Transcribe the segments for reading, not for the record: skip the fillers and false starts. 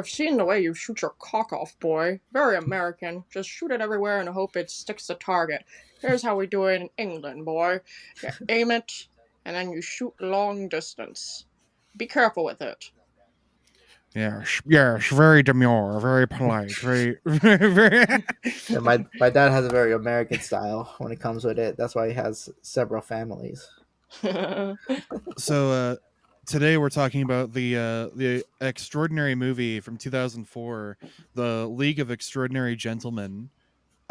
I've seen the way you shoot your cock off, boy. Very American. Just shoot it everywhere and hope it sticks the target. Here's how we do it in England, boy. You aim it, and then you shoot long distance. Be careful with it. Yes, yes, very demure, very polite, very, very. Yeah, my dad has a very American style when it comes with it. That's why he has several families. So today we're talking about the extraordinary movie from 2004, The League of Extraordinary Gentlemen,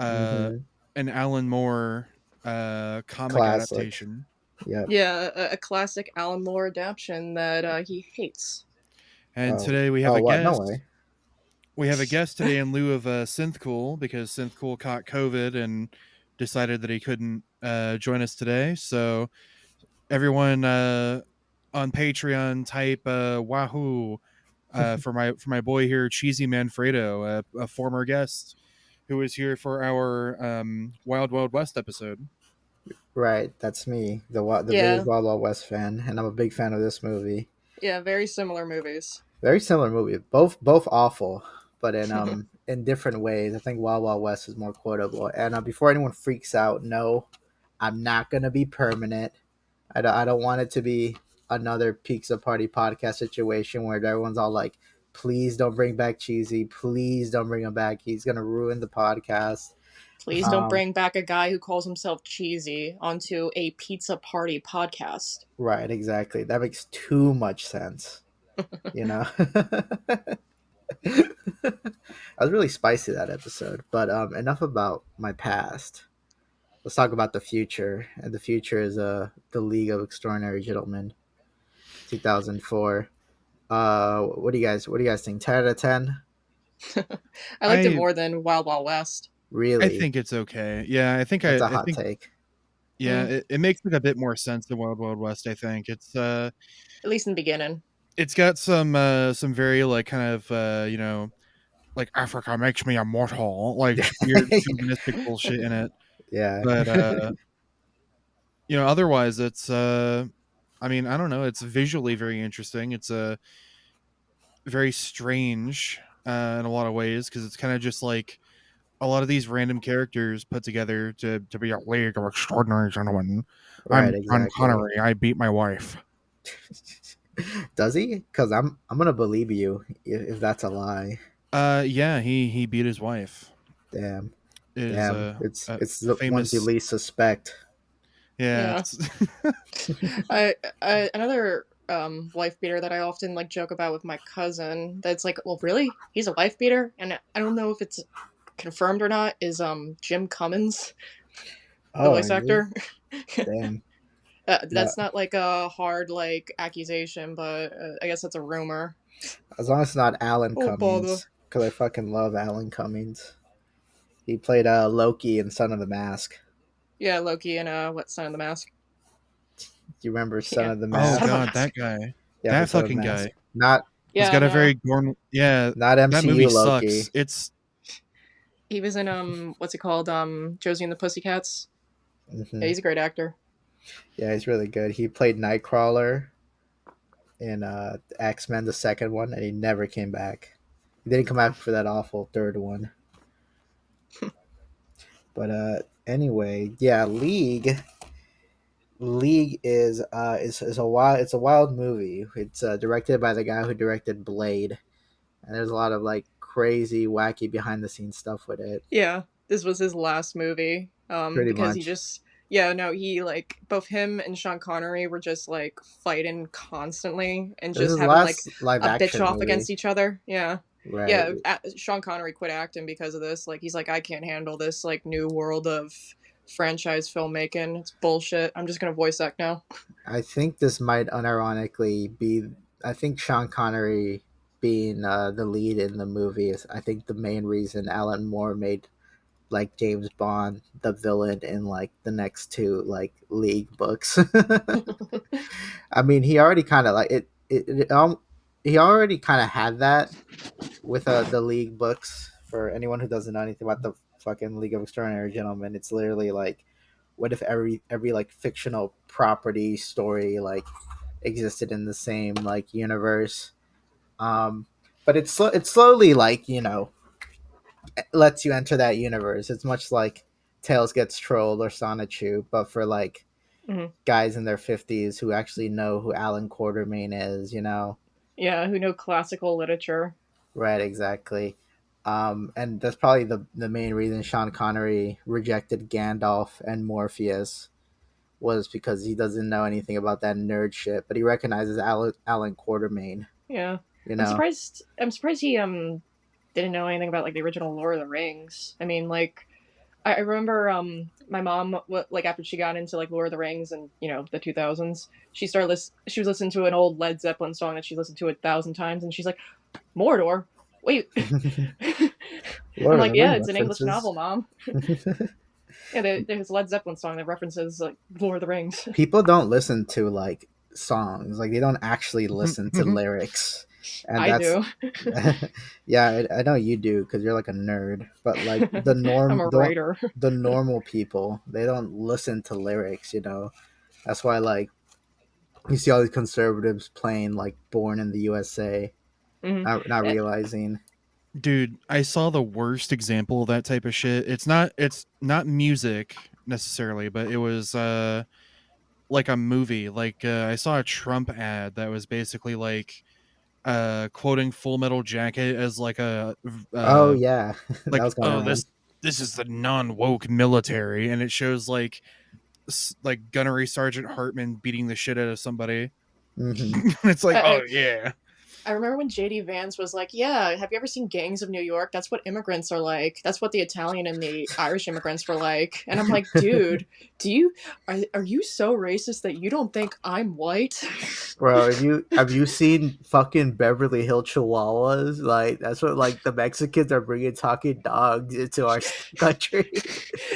uh, Hmm. an Alan Moore comic Classic. adaptation. Yep. Yeah, a classic Alan Moore adaptation that he hates. And Oh. today we have Oh, a what? No guest. way. We have a guest today in lieu of Synth Cool, because Synth Cool caught COVID and decided that he couldn't join us today. So everyone on Patreon type Wahoo for my boy here, Cheesymanfredo, a former guest who was here for our Wild Wild West episode. Right, that's me, the Yeah, biggest Wild Wild West fan, and I'm a big fan of this movie. yeah, very similar movies. Very similar movie, both awful, but in different ways. I think Wild Wild West is more quotable. And before anyone freaks out, no, I'm not gonna be permanent. I don't want it to be another Pizza Party podcast situation where everyone's all like, "Please don't bring back Cheesy. Please don't bring him back. He's gonna ruin the podcast." Please don't Um, bring back a guy who calls himself cheesy onto a pizza party podcast. right, exactly. That makes too much sense. You know. I was really spicy that episode, but enough about my past. Let's talk about the future, and the future is the League of Extraordinary Gentlemen, 2004. What do you guys think? 10 out of 10? I liked it I more than Wild Wild West. I Really? think it's okay. Yeah, That's a I hot think take. yeah, Mm, it makes it a bit more sense than Wild Wild West. I think at least in the beginning. it's got some very like kind of like Africa makes me immortal, like weird chauvinistic bullshit in it. Yeah. But otherwise it's I mean, I don't know, it's visually very interesting. It's very strange in a lot of ways, because it's kind of just like a lot of these random characters put together to be a league of extraordinary gentlemen. Right. I'm Sean Exactly. Connery. I beat my wife. Does he? Because I'm gonna believe you if that's a lie. Yeah, he beat his wife. Damn. It is Damn. It's a it's the ones you famous. least suspect. Yeah, Yeah. it's I another wife beater that I often like joke about with my cousin. That's like, well, really, he's a wife beater, and I don't know if it's confirmed or not. Is Jim Cummins the Oh, voice really? actor? Damn. No, That's not like a hard like accusation, but I guess that's a rumor. as long as it's not Alan Oh bother. Cummings, because I fucking love Alan Cummings. He played Loki in Son of the Mask. Yeah, Loki and what Son of the Mask? Do you remember Son Yeah, of the oh Son of a Mask? god, that Mask. guy, Yeah, from that Son of the fucking guy. Mask. Not He's Yeah, got a no, very gorn. Yeah, not that movie MCU sucks. Loki. It's he was in what's it called? Josie and the Pussycats. Yeah, Hmm. he's a great actor. Yeah, he's really good. He played Nightcrawler in X Men, the second one, and he never came back. He didn't come back for that awful third one. But anyway, yeah, League is a wild movie. It's directed by the guy who directed Blade, and there's a lot of like crazy, wacky behind the scenes stuff with it. Yeah, this was his last movie. Pretty Because he much. just yeah, no, he like both him and Sean Connery were just like fighting constantly and This is just his having like last live a bitch action off movie, against each other. Yeah. right? Yeah, Sean Connery quit acting because of this. Like he's like, I can't handle this like new world of franchise filmmaking. It's bullshit. I'm just gonna voice act now. I think this might unironically be. I think Sean Connery being the lead in the movie is, I think, the main reason Alan Moore made like James Bond the villain in like the next two like League books. I mean, he already kind of like he already kind of had that with the League books. For anyone who doesn't know anything about the fucking League of Extraordinary Gentlemen, it's literally like, what if every like fictional property story like existed in the same like universe? Um, but it's slowly like lets you enter that universe. It's much like Tails gets trolled or Sonichu, but for like Hmm. guys in their 50s who actually know who Alan Quartermain is, Yeah, who know classical literature. Right, exactly. And that's probably the main reason Sean Connery rejected Gandalf and Morpheus was because he doesn't know anything about that nerd shit, but he recognizes Alan Quartermain, Yeah, you I'm know? surprised. I'm surprised he didn't know anything about like the original Lord of the Rings. I mean, like I remember my mom like after she got into like Lord of the Rings and the 2000s, she was listening to an old Led Zeppelin song that she listened to 1,000 times, and she's like, Mordor. Wait, I'm Lord of like, the yeah, Ring it's an English references. novel, mom. Yeah, there's a Led Zeppelin song that references like Lord of the Rings. People don't listen to like songs, like they don't actually listen to lyrics, and I that's do. yeah, I know you do because you're like a nerd, but like I'm a writer. the normal people, they don't listen to lyrics, That's why like you see all these conservatives playing like Born in the USA, Hmm. not realizing. Dude, I saw the worst example of that type of shit. It's not music necessarily, but it was like a movie. Like I saw a Trump ad that was basically like quoting Full Metal Jacket as like a Oh uh yeah, that like, was going oh, around. this is the non-woke military, and it shows like like gunnery sergeant Hartman beating the shit out of somebody. Hmm. It's like, I, oh yeah. I remember when JD Vance was like, "Yeah, have you ever seen Gangs of New York? That's what immigrants are like. That's what the Italian and the Irish immigrants were like." And I'm like, "Dude, are you so racist that you don't think I'm white?" Bro, have you seen fucking Beverly Hill Chihuahuas? Like that's what like the Mexicans are bringing talking dogs into our country.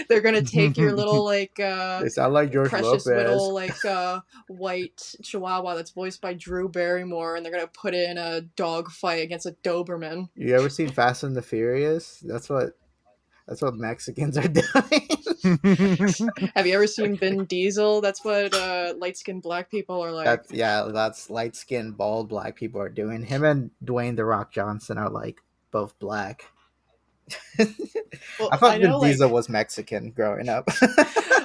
They're gonna take your little They sound like George precious Lopez. little white Chihuahua that's voiced by Drew Barrymore, and they're gonna put it in a dog fight against a Doberman. You ever seen Fast and the Furious? That's what Mexicans are doing. Have you ever seen Vin Diesel? That's what light skinned black people are like. That's light skinned bald black people are doing. Him and Dwayne the Rock Johnson are like both black. I Well, I thought Vin know Diesel like was Mexican growing up.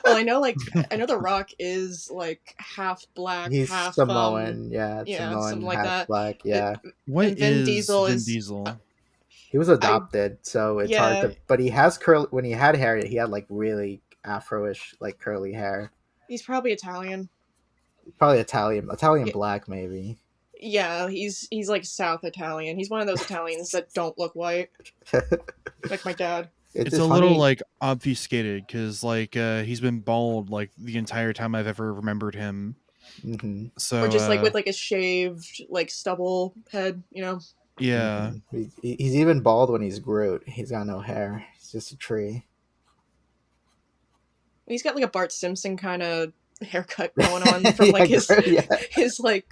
well, I know The Rock is like half black, He's half Samoan, yeah, something Samoan, like half that. black, It, yeah. What and Vin is Diesel Vin is Diesel? He was I adopted, so it's hard yeah, to. But he has curly. When he had hair, he had like really afro-ish, like curly hair. he's probably Italian. Probably Italian Yeah, black, maybe. yeah, he's like South Italian. He's one of those Italians that don't look white, like my dad. It's It's a just little funny. like obfuscated because like he's been bald like the entire time I've ever remembered him. Hmm. Or So just like with like a shaved like stubble head, yeah. Hmm. He's even bald when he's Groot. He's got no hair. He's just a tree. He's got like a Bart Simpson kind of haircut going on from like Yeah, Groot. Yeah. his like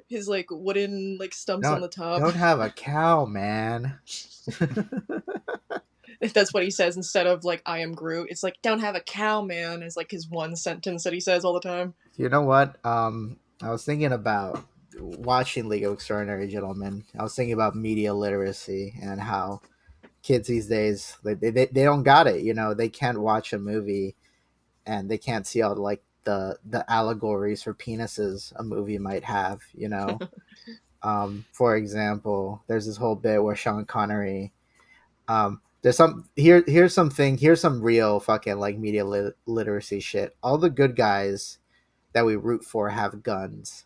his like wooden like stumps on Don't the top. don't have a cow, man. If that's what he says instead of like I am Groot, it's like don't have a cow, man. Is like his one sentence that he says all the time. You know what? I was thinking about watching League of Extraordinary Gentlemen. I was thinking about media literacy and how kids these days they don't got it. They can't watch a movie and they can't see all like the allegories for penises a movie might have. For example, there's this whole bit where Sean Connery. There's here's some real fucking like media literacy shit. All the good guys that we root for have guns,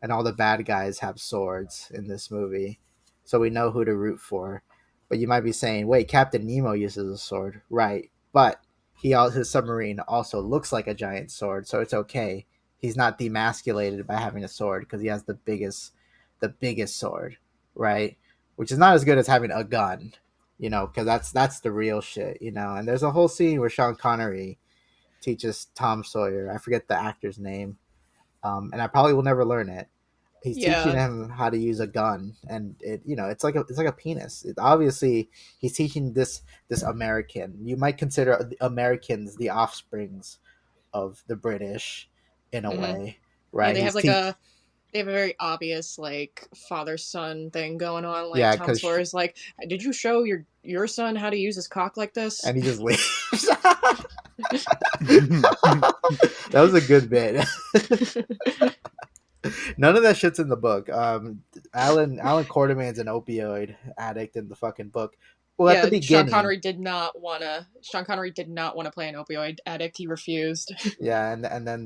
and all the bad guys have swords in this movie. So we know who to root for. But you might be saying, wait, Captain Nemo uses a sword. Right. But his submarine also looks like a giant sword, so it's okay. He's not demasculated by having a sword because he has the biggest sword, right? Which is not as good as having a gun, because that's the real shit. And there's a whole scene where Sean Connery teaches Tom Sawyer. I forget the actor's name, and I probably will never learn it. He's teaching Yeah. him how to use a gun, and it's like a penis. Obviously, he's teaching this American. You might consider the Americans the offsprings of the British, in a Hmm. way, Yeah, right? they have like a They have a very obvious like father son thing going on. Like Yeah, Tom because Sawyer's like, "Did you show your son how to use his cock like this?" and he just leaves. That was a good bit. None of that shit's in the book. Alan Quartermain's an opioid addict in the fucking book. Well, at the Yeah, beginning, Sean Connery did not want to play an opioid addict. He refused. yeah, and then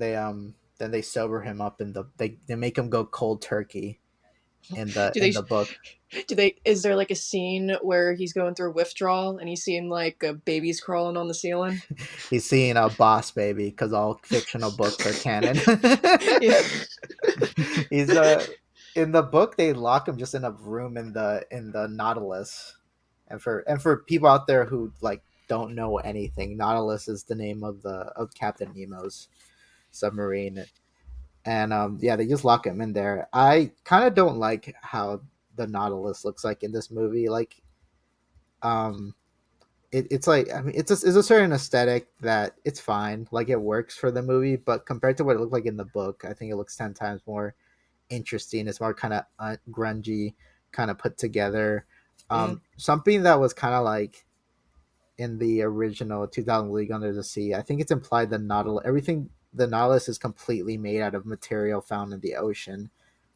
they sober him up in they make him go cold turkey do in they the book. is there like a scene where he's going through withdrawal and he's seeing like babies crawling on the ceiling? He's seeing a boss baby because all fictional books are canon. Yeah. He's in the book they lock him just in a room in the Nautilus. And for people out there who like don't know anything, Nautilus is the name of the of Captain Nemo's submarine. And yeah, they just lock him in there. I kind of don't like how the Nautilus looks like in this movie. Like um it's like, I mean, it's a certain aesthetic that it's fine, like it works for the movie, but compared to what it looked like in the book, I think it looks 10 times more interesting. It's more kind of grungy, kind of put together. Mm. Something that was kind of like in the original 2000 League Under the Sea. I think it's implied the Nautilus is completely made out of material found in the ocean,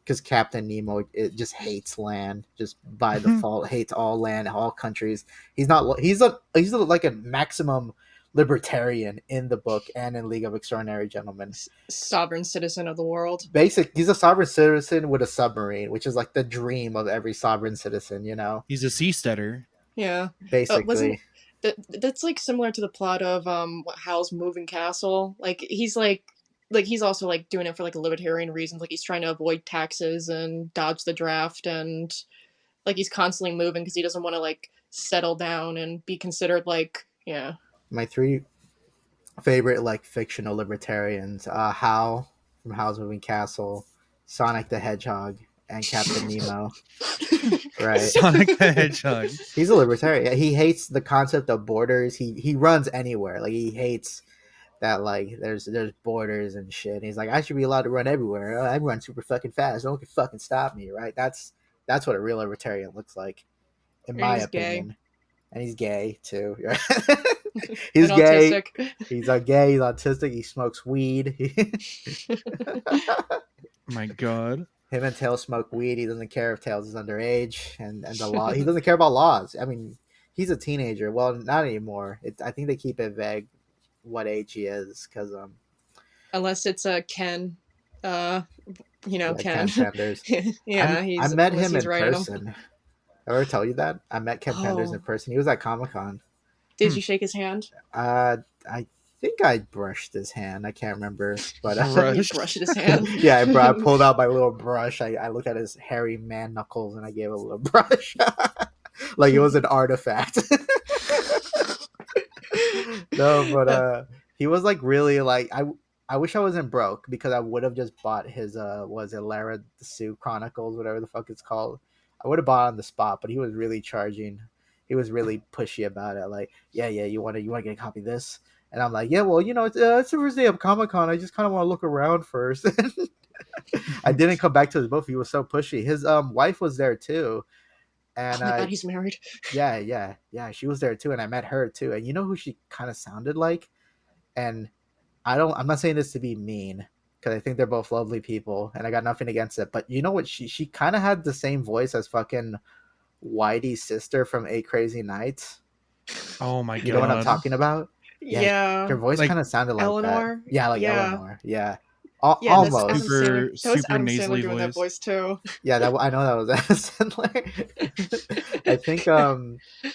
because Captain Nemo, it just hates land, just by default hates all land, all countries. He's like a maximum libertarian in the book and in League of Extraordinary Gentlemen. Sovereign citizen of the world. He's a sovereign citizen with a submarine, which is like the dream of every sovereign citizen, you know. He's a seasteader. Yeah. Wasn't Basically, that's like similar to the plot of Hal's Moving Castle. Like he's also like doing it for like libertarian reasons. Like he's trying to avoid taxes and dodge the draft, and like he's constantly moving because he doesn't want to like settle down and be considered like, yeah. my three favorite like fictional libertarians: Hal from Howl's Moving Castle, Sonic the Hedgehog, and Captain Nemo. Right? Sonic the Hedgehog. He's a libertarian. He hates the concept of borders. He runs anywhere. Like he hates that like there's borders and shit. And he's like, I should be allowed to run everywhere. I run super fucking fast. No one can fucking stop me, right? That's what a real libertarian looks like, in And my he's gay opinion. And he's gay too. Right? and He's gay. autistic. He's gay. He's autistic. He smokes weed. My God. Him and Tails smoke weed. He doesn't care if Tails is underage, and the law. He doesn't care about laws. I mean, he's a teenager. Well, not anymore. I think they keep it vague what age he is, because Unless it's a Ken, uh, yeah, Ken. Ken Penders. Yeah, I he's met unless him he's in writing them. person. I ever tell you that? I met Ken Penders in Oh, person. He was at Comic-Con. did you shake his hand? I think I brushed his hand. I can't remember, but You Brushed. brushed his hand. yeah, I pulled out my little brush. I looked at his hairy man knuckles and I gave it a little brush, like it was an artifact. No, but he was like really like I wish I wasn't broke, because I would have just bought his was it Lara the Sioux Chronicles, whatever the fuck it's called. I would have bought it on the spot, but he was really charging. He was really pushy about it. Like, yeah, you want to get a copy of this? And I'm like, yeah, well, it's the first day of Comic Con. I just kind of want to look around first. I didn't come back to his booth. He was so pushy. His wife was there too, Oh and my god, he's married. yeah, she was there too, and I met her too. And you know who she kind of sounded like? And I'm not saying this to be mean, because I think they're both lovely people and I got nothing against it. But you know what? She kind of had the same voice as fucking Whitey's sister from Eight Crazy Nights. Oh my You know what I'm God. talking about? Yeah, Yeah, her voice Like kind of sounded like that. Eleanor. Yeah, like Yeah, Eleanor. Yeah, yeah. That's Adam Almost. Sandler. That was super Adam Sandler nasally doing that voice. voice too. Yeah, that I know that was Adam Sandler. I think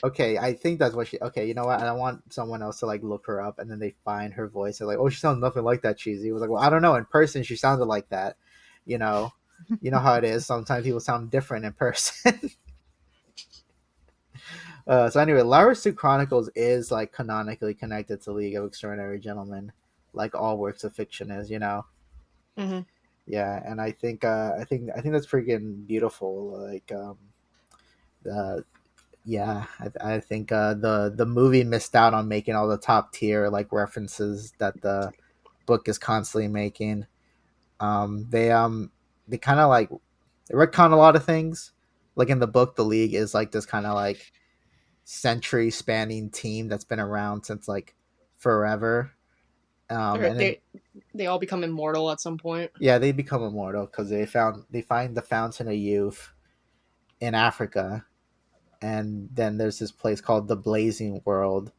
okay, I think that's what she okay, you know what? I don't want someone else to like look her up and then they find her voice and like, oh, she sounds nothing like that. Cheesy. It was like, well, I don't know. In person she sounded like that. You know. You know how it is. Sometimes people sound different in person. So anyway, Lara Sue Chronicles is like canonically connected to League of Extraordinary Gentlemen, like all works of fiction is, you know. Hmm. Yeah, and I think that's freaking beautiful. Like uh, yeah, I think the movie missed out on making all the top tier like references that the book is constantly making. They they kind of like they retcon a lot of things. Like in the book, the League is like this kind of like century spanning team that's been around since like forever. They're, And then they all become immortal at some point. yeah, they become immortal because they find the fountain of youth in Africa, and then there's this place called the Blazing World.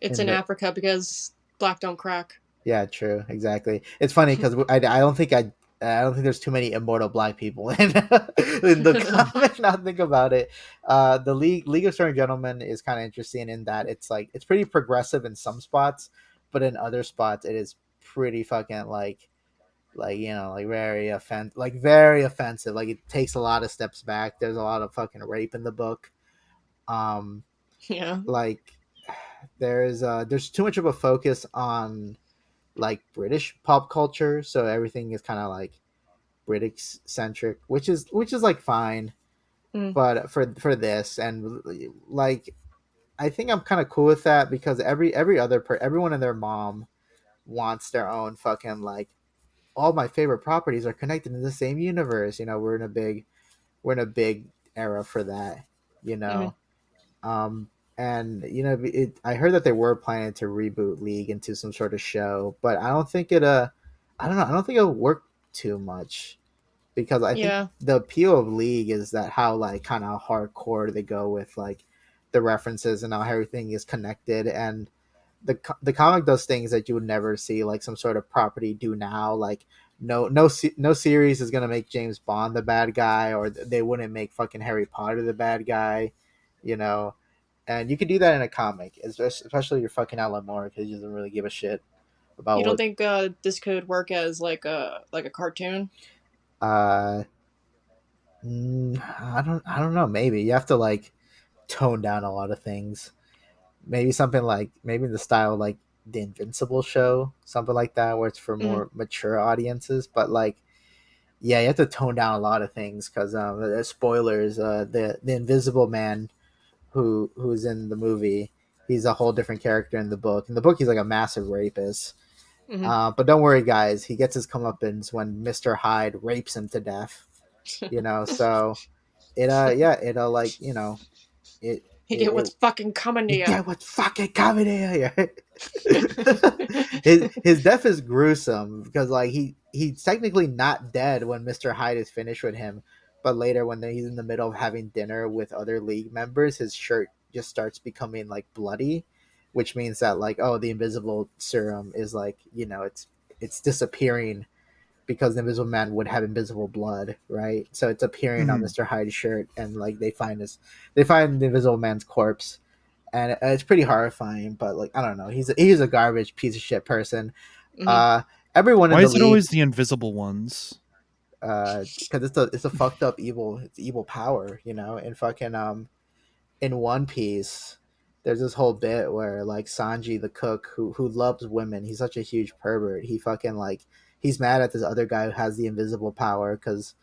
It's In in the Africa because black don't crack. Yeah, true, exactly. It's funny because I don't think there's too many immortal black people in in the comic. Now think about it. The League of Certain Gentlemen is kind of interesting in that it's like it's pretty progressive in some spots, but in other spots it is pretty fucking like like very offensive. Like it takes a lot of steps back. There's a lot of fucking rape in the book. Um, Yeah. like there's too much of a focus on like British pop culture, so everything is kind of like British centric, which is like fine. Mm. But for this and like I think I'm kind of cool with that because everyone and their mom wants their own fucking like all my favorite properties are connected in the same universe. We're in a big era for that, you Mm. know. Um, and I heard that they were planning to reboot League into some sort of show, but I don't think I don't know, I don't think it'll work too much because I think Yeah. the appeal of League is that how like kind of hardcore they go with like the references and how everything is connected, and the comic does things that you would never see like some sort of property do now. Like no series is gonna make James Bond the bad guy, or they wouldn't make fucking Harry Potter the bad guy, you know. And you could do that in a comic, especially if you're fucking Alan Moore because he doesn't really give a shit about You don't what. think this could work as like a cartoon? Uh, I don't know. Maybe you have to like tone down a lot of things. Maybe something like maybe the style like the Invincible show, something like that, where it's for Mm. more mature audiences. But like, yeah, you have to tone down a lot of things because spoilers. The Invisible Man who's in the movie, he's a whole different character in the book. In the book, he's like a massive rapist. Mm. But don't worry, guys. He gets his comeuppance when Mr. Hyde rapes him to death. So it'll like it You it, get it what's fucking coming to you you. get what's fucking coming here. His death is gruesome because like he's technically not dead when Mr. Hyde is finished with him, but later when he's in the middle of having dinner with other league members, his shirt just starts becoming like bloody, which means that like oh the invisible serum is like it's disappearing because the Invisible Man would have invisible blood, right? So it's appearing on Mhm. Mr. Hyde's shirt, and like they find the Invisible Man's corpse, and it's pretty horrifying. But like I don't know, he's a garbage piece of shit person. Hmm. Uh, Everyone in Why the is it league, always the invisible ones? because it's a fucked up evil power, and fucking in One Piece. There's this whole bit where like Sanji the cook who loves women, he's such a huge pervert. He fucking like he's mad at this other guy who has the invisible power because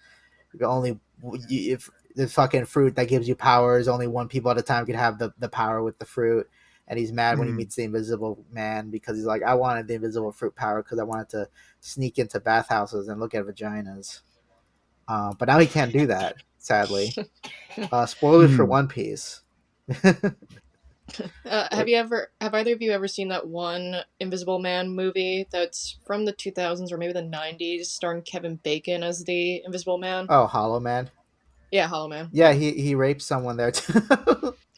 only if the fucking fruit that gives you powers only one people at a time can have the power with the fruit. And he's mad when he Mhm. meets the invisible man because he's like, I wanted the invisible fruit power because I wanted to sneak into bathhouses and look at vaginas. But now he can't do that, sadly. Spoilers for Mhm. One Piece. Have you ever have either of you ever seen that one Invisible Man movie that's from the 2000s or maybe the 90s, starring Kevin Bacon as the Invisible Man? Oh, Hollow Man. Yeah, Hollow Man. Yeah, Yeah. he rapes someone there too.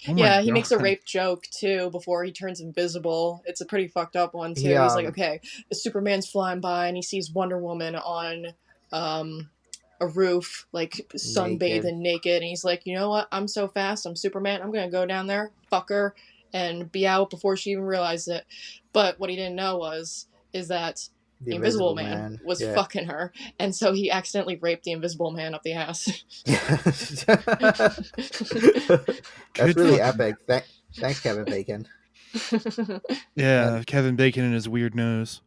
Oh my Yeah, he makes a god. rape joke too before he turns invisible. It's a pretty fucked up one he too. He's like, okay, Superman's flying by and he sees Wonder Woman on um a roof, like naked. sunbathing naked, and he's like, you know what? I'm so fast, I'm Superman, I'm gonna go down there, fuck her, and be out before she even realized it. But what he didn't know is that The the Invisible Invisible Man Man. was Yeah. fucking her, and so he accidentally raped the Invisible Man up the ass. That's Good really fucking epic. Thanks, Kevin Bacon. And yeah, Kevin Bacon and his weird nose.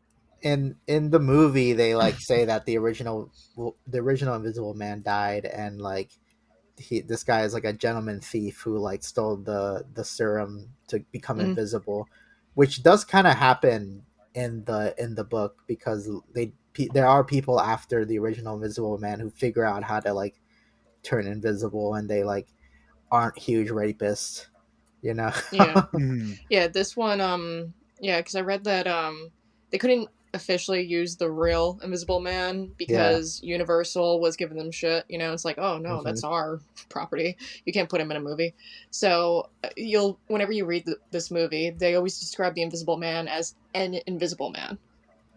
in the movie, they like say that the original Invisible Man died, and like this guy is like a gentleman thief who like stole the serum to become Mm, invisible, which does kind of happen in the book because there are people after the original Invisible Man who figure out how to like turn invisible, and they like aren't huge rapists, you know. Yeah. Mhm. Yeah, this one, yeah, because I read that they couldn't officially use the real Invisible Man Yeah. because Universal was giving them shit. You know, it's like, oh no, Hmm. that's our property. You can't put him in a movie. So you'll, whenever you read this movie, they always describe the Invisible Man as an Invisible Man.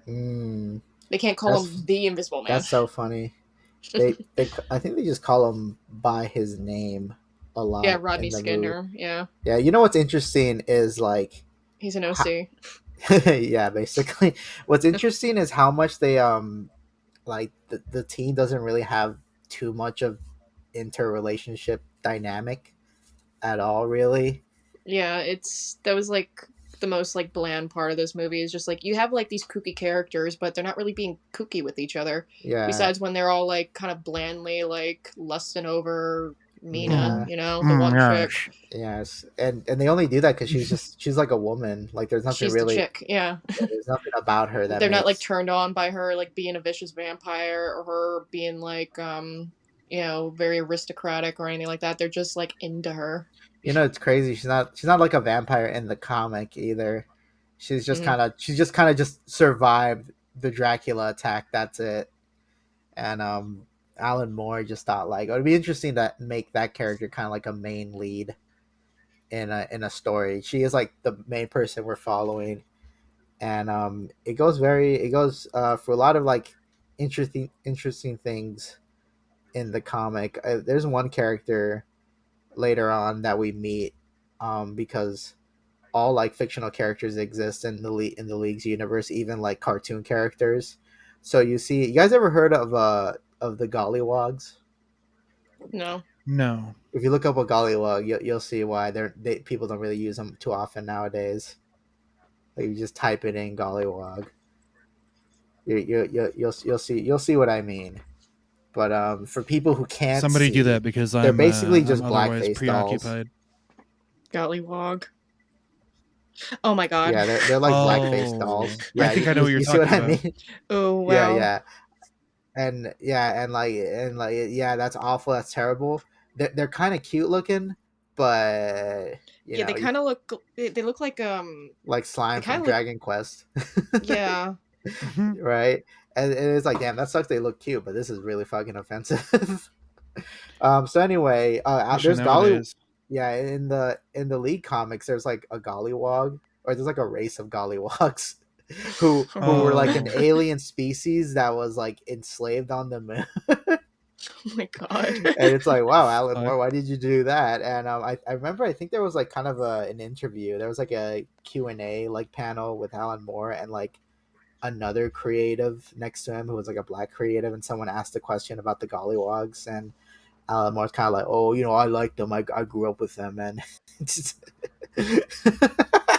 Mm, They can't call that's him the Invisible Man. that's so funny. They I think they just call him by his name a Yeah, lot Rodney in the movie. Skinner. Yeah, Yeah, you know what's interesting is like, he's an how, OC. yeah, basically, what's interesting is how much they like the team doesn't really have too much of interrelationship dynamic at all, really. Yeah, it's that was like the most like bland part of this movie is just like you have like these kooky characters, but they're not really being kooky with each other. Yeah, Besides when they're all like kind of blandly like lusting over Mina, yeah, Mm. you know, the Mm, one chick. yes. yes, and they only do that because she's like a woman. Like there's nothing She's the really. chick, yeah. Yeah, there's nothing about her that They're not like makes. turned on by her like being a vicious vampire or her being like you know, very aristocratic or anything like that. They're just like into her. You know, it's crazy. She's not like a vampire in the comic either. Hmm. She's just kind of just survived the Dracula attack. That's it. And Alan Moore just thought like it would be interesting to make that character kind of like a main lead in a story. She is like the main person we're following, and it goes for a lot of like interesting things in the comic. There's one character later on that we meet, because all like fictional characters exist in in the league's universe, even like cartoon characters. So you guys ever heard of the Gollywogs? No. No. If you look up a Gollywog, you'll see why people don't really use them too often nowadays. Like you just type it in Gollywog, you'll see what I mean. But for people who can't Somebody do see, that because they're basically I'm just otherwise blackface dolls. preoccupied. Gollywog. Oh my god. Yeah, they're like blackface dolls. Oh, I Yeah, think I know what you're you see what talking I about. mean? Oh Yeah, wow. yeah, and like yeah, that's awful. That's terrible. They're kind of cute looking, but you Yeah, know, they kind of look. They look like like They slime kind from of look. Dragon Quest, Yeah. Mhm. right? And it's like, damn, that sucks. They look cute, but this is really fucking offensive. So anyway, Especially there's Golly. nowadays. Yeah, in the league comics, there's like a Gollywog, or there's like a race of Gollywogs who were like an Oh, alien species that was like enslaved on the moon. Oh my god. And it's like, wow, Alan fuck. Moore, why did you do that? And I remember, I think there was like kind of an interview. There was like a Q&A like panel with Alan Moore and like another creative next to him who was like a black creative, and someone asked a question about the Gollywogs, and Alan Moore's kind of like, oh, you know, I liked them. I grew up with them, and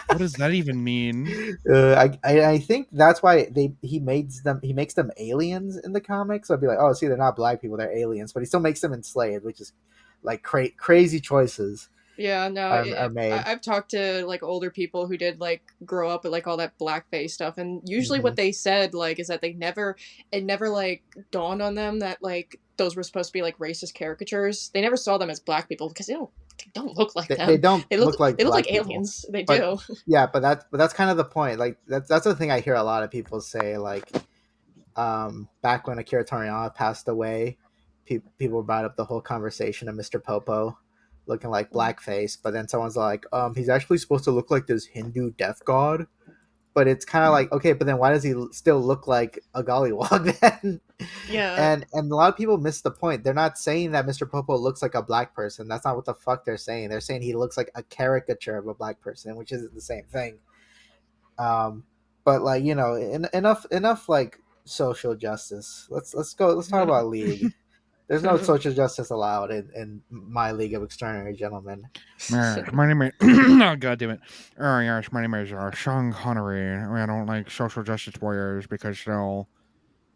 What does that even mean? I think that's why he makes them aliens in the comics. I'd be like, oh, see, they're not black people, they're aliens, but he still makes them enslaved, which is like crazy choices Yeah, no, are made. I've talked to like older people who did like grow up with like all that blackface stuff, and usually Hmm. what they said like is that it never like dawned on them that like those were supposed to be like racist caricatures. They never saw them as black people because they don't look like They them. don't look like They look like black people, aliens. They but do. yeah, but that's kind of the point. Like that's the thing I hear a lot of people say. Like back when Akira Toriyama passed away, people brought up the whole conversation of Mr. Popo looking like blackface, but then someone's like, he's actually supposed to look like this Hindu death god. But it's kind of like, okay, but then why does he still look like a gollywog then? Yeah, And a lot of people miss the point. They're not saying that Mr. Popo looks like a black person. That's not what the fuck they're saying. They're saying he looks like a caricature of a black person, which isn't the same thing. Um, but like, you know, enough like social justice. Let's go. Let's talk about League. There's no social justice allowed in my League of Extraordinary Gentlemen. Yes, my name is. Oh, God damn it. Oh, yes, my name is Sean Connery. I don't like social justice warriors because they'll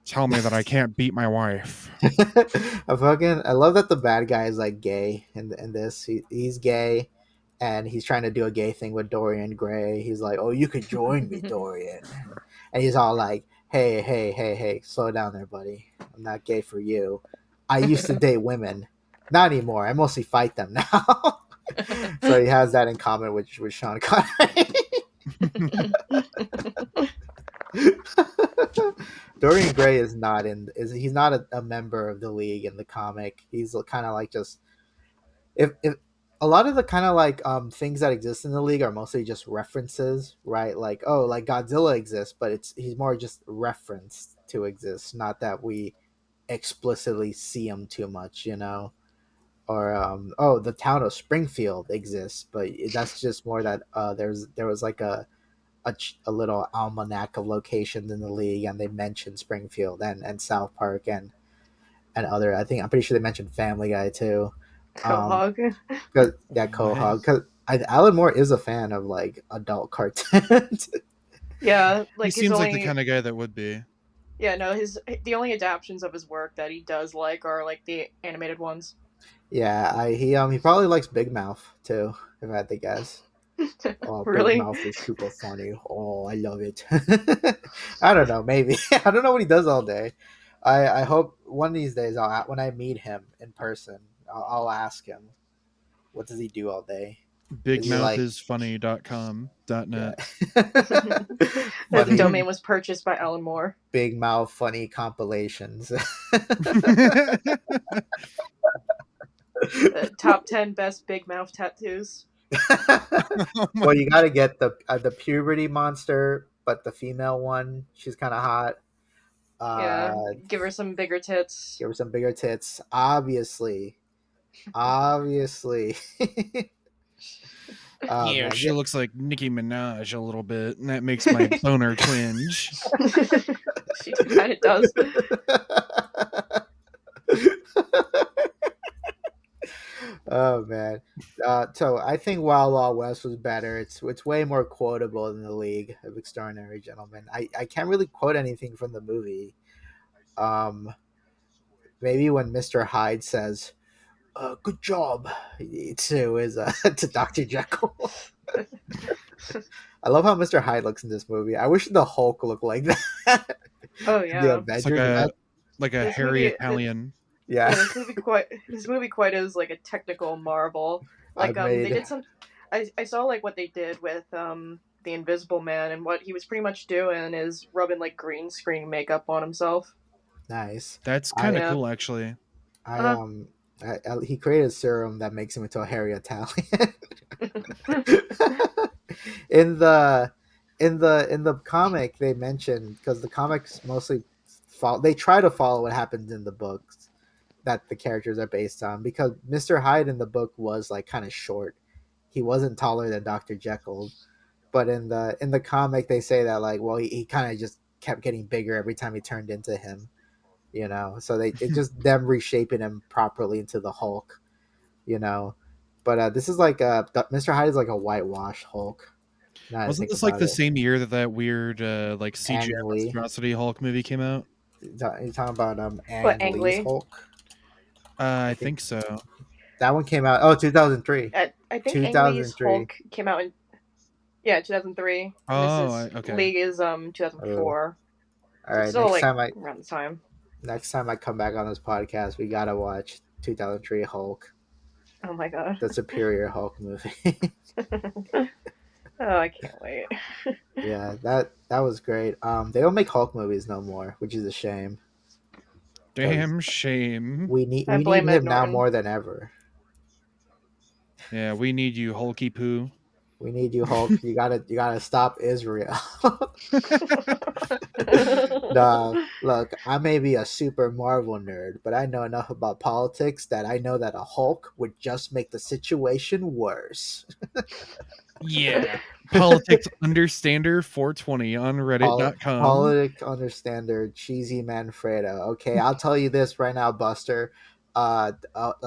tell me that I can't beat my wife. I love that the bad guy is like gay in this. He's gay, and he's trying to do a gay thing with Dorian Gray. He's like, "Oh, you could join me, Dorian," and he's all like, Hey, slow down there, buddy. I'm not gay for you. I used to date women. Not anymore. I mostly fight them now. So he has that in common with Sean Connery. Dorian Gray is not in is he's not a member of the League in the comic. He's kind of like just if a lot of the kind of like things that exist in the League are mostly just references, right? Like, oh, like Godzilla exists, but he's more just referenced to exist, not that we explicitly see him too much, you know. Or oh, the town of Springfield exists, but that's just more that there was like a little almanac of locations in the League, and they mentioned Springfield and South Park and other. I think I'm pretty sure they mentioned Family Guy too. Um, Quahog. cause yeah, What? Quahog. Because Alan Moore is a fan of like adult cartoons. Yeah, He like his seems like the only kind of guy that would be. yeah, no, his the only adaptions of his work that he does like are like the animated ones. Yeah, he probably likes Big Mouth too, if I had to guess. Oh, Big Really? Mouth is super funny. Oh, I love it. I don't know, maybe. I don't know what he does all day. I hope one of these days when I meet him in person, I'll ask him what does he do all day. Is he like Bigmouthisfunny.com.net. yeah. The Funny domain was purchased by Alan Moore. Big Mouth funny compilations. Top 10 best big mouth tattoos. Oh my Well, you got to get the puberty monster, but the female one, she's kind of hot. Yeah, Uh, give her some bigger tits. give her some bigger tits, obviously. Oh Yeah, man, she looks like Nicki Minaj a little bit, and that makes my boner twinge. She kind of does. Oh man, so I think Wild Wild West was better. It's way more quotable than the League of Extraordinary Gentlemen. I can't really quote anything from the movie. Um, maybe when Mr. Hyde says, "Good job," to his to Doctor Jekyll. I love how Mr. Hyde looks in this movie. I wish the Hulk looked like that. Oh The yeah. It's like Avengers. a This hairy movie, Italian. Yeah, yeah, this movie quite is like a technical marvel. I Like they made did some. I saw like what they did with the Invisible Man, and what he was pretty much doing is rubbing like green screen makeup on himself. nice. That's I kind of Yeah. cool, actually. I Uh, he created a serum that makes him into a hairy Italian. in the in the comic, they mentioned because the comics mostly follow, they try to follow what happens in the books that the characters are based on, because Mr. Hyde in the book was like kind of short. He wasn't taller than Dr. Jekyll, but in the comic they say that like, well, he kind of just kept getting bigger every time he turned into him, you know. So it's just them reshaping him properly into the Hulk, you know. But this is like Mr. Hyde is like a whitewashed Hulk. Now I Wasn't think this like about the it. same year that that weird like CGI Ang Lee. monstrosity Hulk movie came out? You talking about but Ang Ang Lee's Lee, Hulk? I I think think so. that one came out. Oh, 2003. I think Ang Lee's 2003. Hulk came out in 2003, and this Oh, is okay. League is Oh, 2004. all So it's right. still like around the time. Next time I come back on this podcast, we gotta watch 2003 Hulk, Oh my god. the superior Hulk movie. Oh, I can't wait. Yeah, that was great. They don't make Hulk movies no more, which is a shame because Damn shame. I we need blame Ed him now Norton. more than ever. Yeah, we need you, Hulky Poo. We need you, Hulk. You gotta stop Israel. Nah, look, I may be a super Marvel nerd, but I know enough about politics that I know that a Hulk would just make the situation worse. Yeah. Politics Understander 420 on reddit.com. Politic understander, Cheesymanfredo. Okay, I'll tell you this right now, Buster. A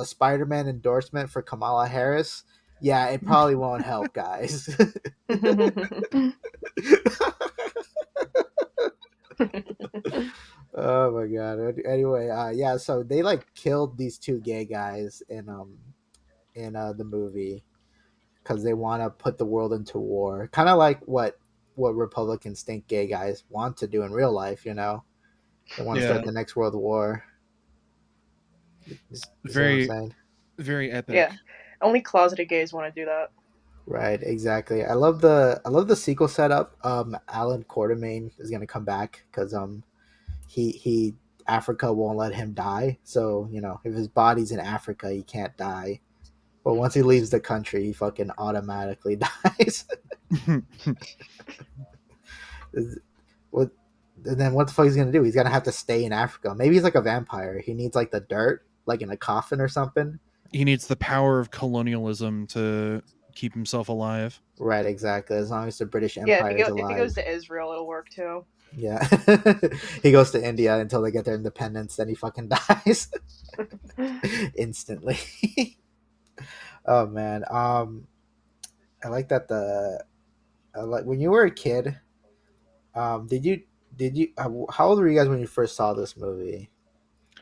Spider-Man endorsement for Kamala Harris. Yeah, it probably won't help, guys. Oh my god. Anyway, yeah. So they like killed these two gay guys in the movie because they want to put the world into war. Kind of like what what Republicans think gay guys want to do in real life. You know, they want to start Yeah, the next world war. You see what I'm very saying? very Yeah. epic. Only closeted gays want to do that. Right, exactly. I love the sequel setup. Alan Quartermain is gonna come back because he Africa won't let him die. So you know, if his body's in Africa, he can't die. But once he leaves the country, he fucking automatically dies. What? And then what the fuck is he gonna do? He's gonna have to stay in Africa. Maybe he's like a vampire. He needs like the dirt, like in a coffin or something. He needs the power of colonialism to keep himself alive. Right, exactly. As long as the British Yeah, Empire is if he goes alive. to Israel, it'll work too. Yeah. He goes to India until they get their independence, then he fucking dies instantly. Oh man. I like that like when you were a kid, did you how old were you guys when you first saw this movie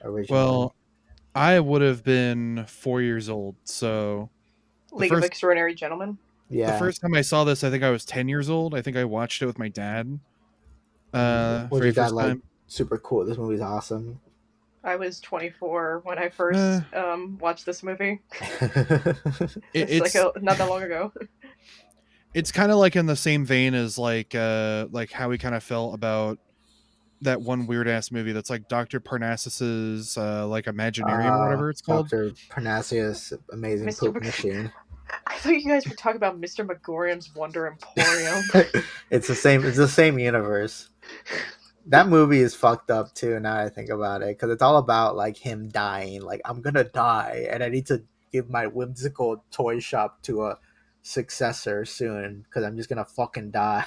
originally? Well, I would have been 4 years old. So the League of first Extraordinary Gentlemen. the Yeah. first time I saw this, I think I was 10 years old. I think I watched it with my dad. Was your Very dad first like time. super cool? This movie's awesome. I was 24 when I Uh, first watched this movie. it, It's like it's not that long ago. it's kind of like in the same vein as like how we kind of felt about that one weird ass movie that's like Dr. Parnassus's like Imaginarium or whatever it's called. Dr. Parnassus, amazing Mr. poop machine. I thought you guys were talking about Mr. Megorium's Wonder Emporium. It's the same. It's the same universe. That movie is fucked up too. Now I think about it, because it's all about like him dying. Like, I'm gonna die, and I need to give my whimsical toy shop to a successor soon because I'm just gonna fucking die.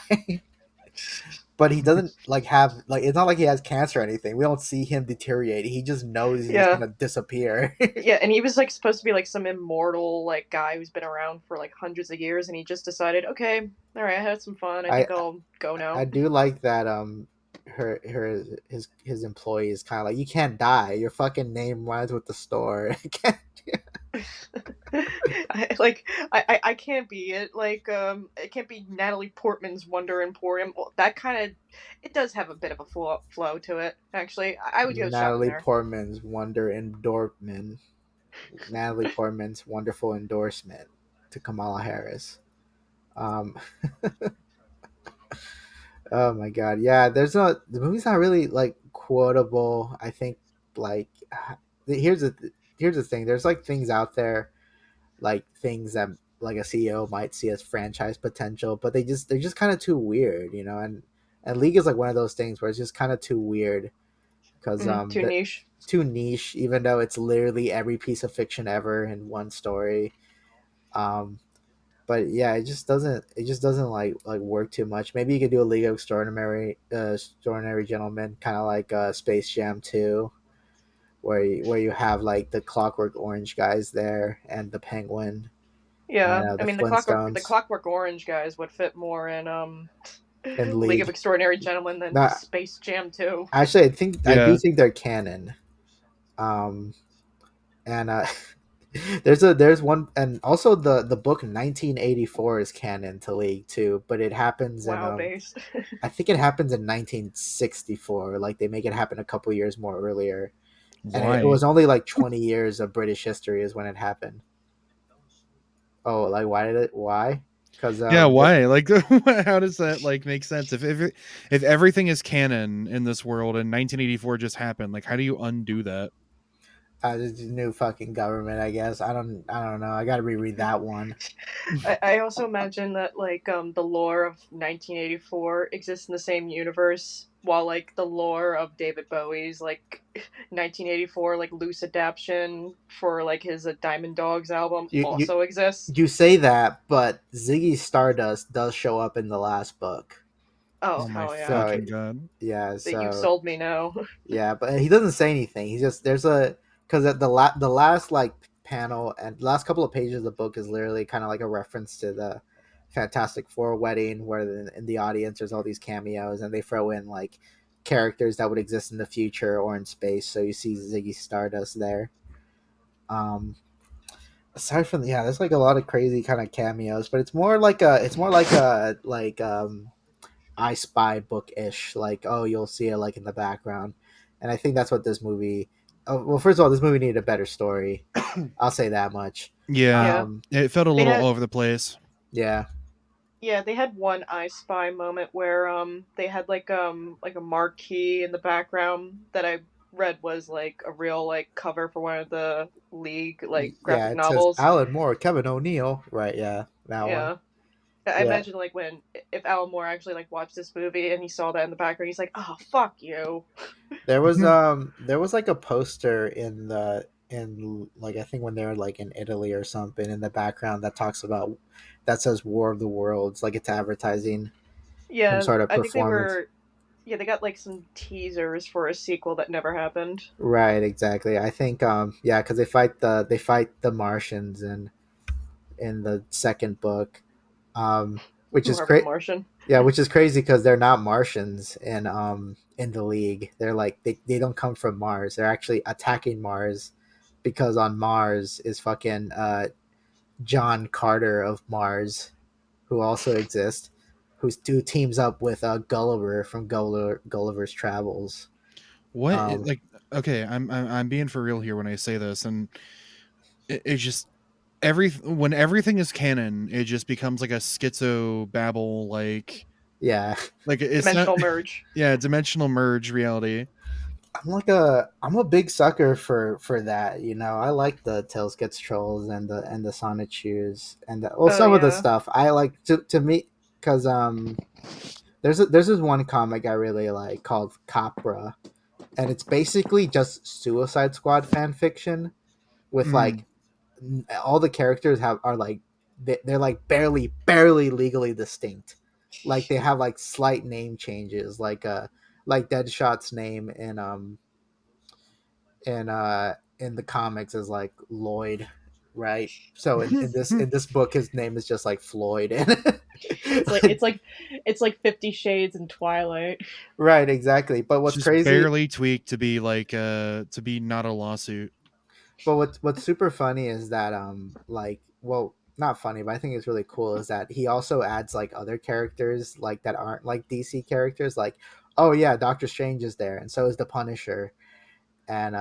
But he doesn't like have like it's not like he has cancer or anything. We don't see him deteriorate. He just knows he's just Yeah. gonna disappear. Yeah, and he was like supposed to be like some immortal like guy who's been around for like hundreds of years, and he just decided, okay, all right, I had some fun. I I think I'll go I now. do like that her his employee is kind of like, you can't die. Your fucking name rhymes with the store. I can't be it. Like it can't be Natalie Portman's Wonder Emporium. Well, that kind of it does have a bit of a flow to it. Actually, I would go shopping Natalie there. Portman's wonder endorsement. Natalie Portman's wonderful endorsement to Kamala Harris. Um, oh my god, yeah. The movie's not really like quotable. I think like here's here's the thing. There's like things out there, like things that like a CEO might see as franchise potential, but they're just kind of too weird, you know. And League is like one of those things where it's just kind of too weird because Too the niche. too niche, even though it's literally every piece of fiction ever in one story. Um, but yeah, it just doesn't like work too much. Maybe you could do a League of Extraordinary Gentlemen, kind of like Space Jam 2, where you have like the Clockwork Orange guys there and the Penguin and Yeah, I the mean the Flintstones Clockwork Orange guys would fit more in and League of League. Extraordinary Gentlemen than Now, Space Jam 2. actually, I do Yeah. think they're canon. Um, and there's one, and also the book 1984 is canon to League too, but it happens in Wow, base. I think it happens in 1964. Like, they make it happen a couple years more earlier, and it Why? was only like 20 years of British history is when it happened. Oh, like why did it? Why? Because Yeah, why? Like, how does that like make sense? If everything is canon in this world and 1984 just happened, like, how do you undo that? this new fucking government, I guess. I don't know. I got to reread that one. I also imagine that like the lore of 1984 exists in the same universe, while like the lore of David Bowie's like 1984 like loose adaptation for like his Diamond Dogs album You you also exists. you say that, but Ziggy Stardust does show up in the last book. Oh Oh my hell yeah! So fucking god. yeah, That you've so sold me now. yeah, but he doesn't say anything. He's just there's a because the last like panel and last couple of pages of the book is literally kind of like a reference to the Fantastic Four wedding, where in the audience there's all these cameos and they throw in like characters that would exist in the future or in space. So you see Ziggy Stardust there. Um, aside from there's like a lot of crazy kind of cameos, but it's more like a I Spy book ish. Like, oh, you'll see it like in the background, and I think that's what this movie. Oh, well, first of all, this movie needed a better story. I'll say that much. Yeah, Yeah, Um, it felt a they little had all over the place. yeah, yeah they had one I Spy moment where they had like a marquee in the background that I read was like a real like cover for one of the League like yeah. graphic It says novels. Alan Moore, Kevin O'Neill. Right? Yeah, that one. Yeah. I Yeah, imagine like when if Alan Moore actually like watched this movie and he saw that in the background, he's like, "Oh, fuck you." there was like a poster in the in like I think when they were like in Italy or something in the background that talks about that says War of the Worlds, like it's advertising some Yeah, sort of I think they performance. were. Yeah, they got like some teasers for a sequel that never happened. Right, exactly. I think yeah, because they fight the Martians in the second book, which is Marvin the great. Martian. Yeah, which is crazy because they're not Martians in the League. They're like they don't come from Mars. They're actually attacking Mars because on Mars is fucking John Carter of Mars, who also exists, who teams up with Gulliver from Gulliver's Travels. What Um, like okay, I'm being for real here when I say this, and it's just when everything is canon, it just becomes like a schizo babble, yeah, like it's not Dimensional merge. yeah, dimensional merge reality. I'm a big sucker for that. You know, I like the Tails Gets Trolls and the Sonic Shoes well Oh some of the yeah. stuff I like to me because there's this one comic I really like called Capra, and it's basically just Suicide Squad fan fiction with Mm. like all the characters are like they're like barely legally distinct, like they have like slight name changes like Deadshot's name in the comics is like Lloyd, right? So in this book his name is just like Floyd. It's like it's like it's like 50 Shades and Twilight. Right, exactly. But It's what's just crazy barely tweaked to be to be not a lawsuit. but what's super funny is that like well not funny but I think it's really cool is that he also adds like other characters like that aren't like DC characters, like oh yeah, Doctor Strange is there and so is the Punisher, and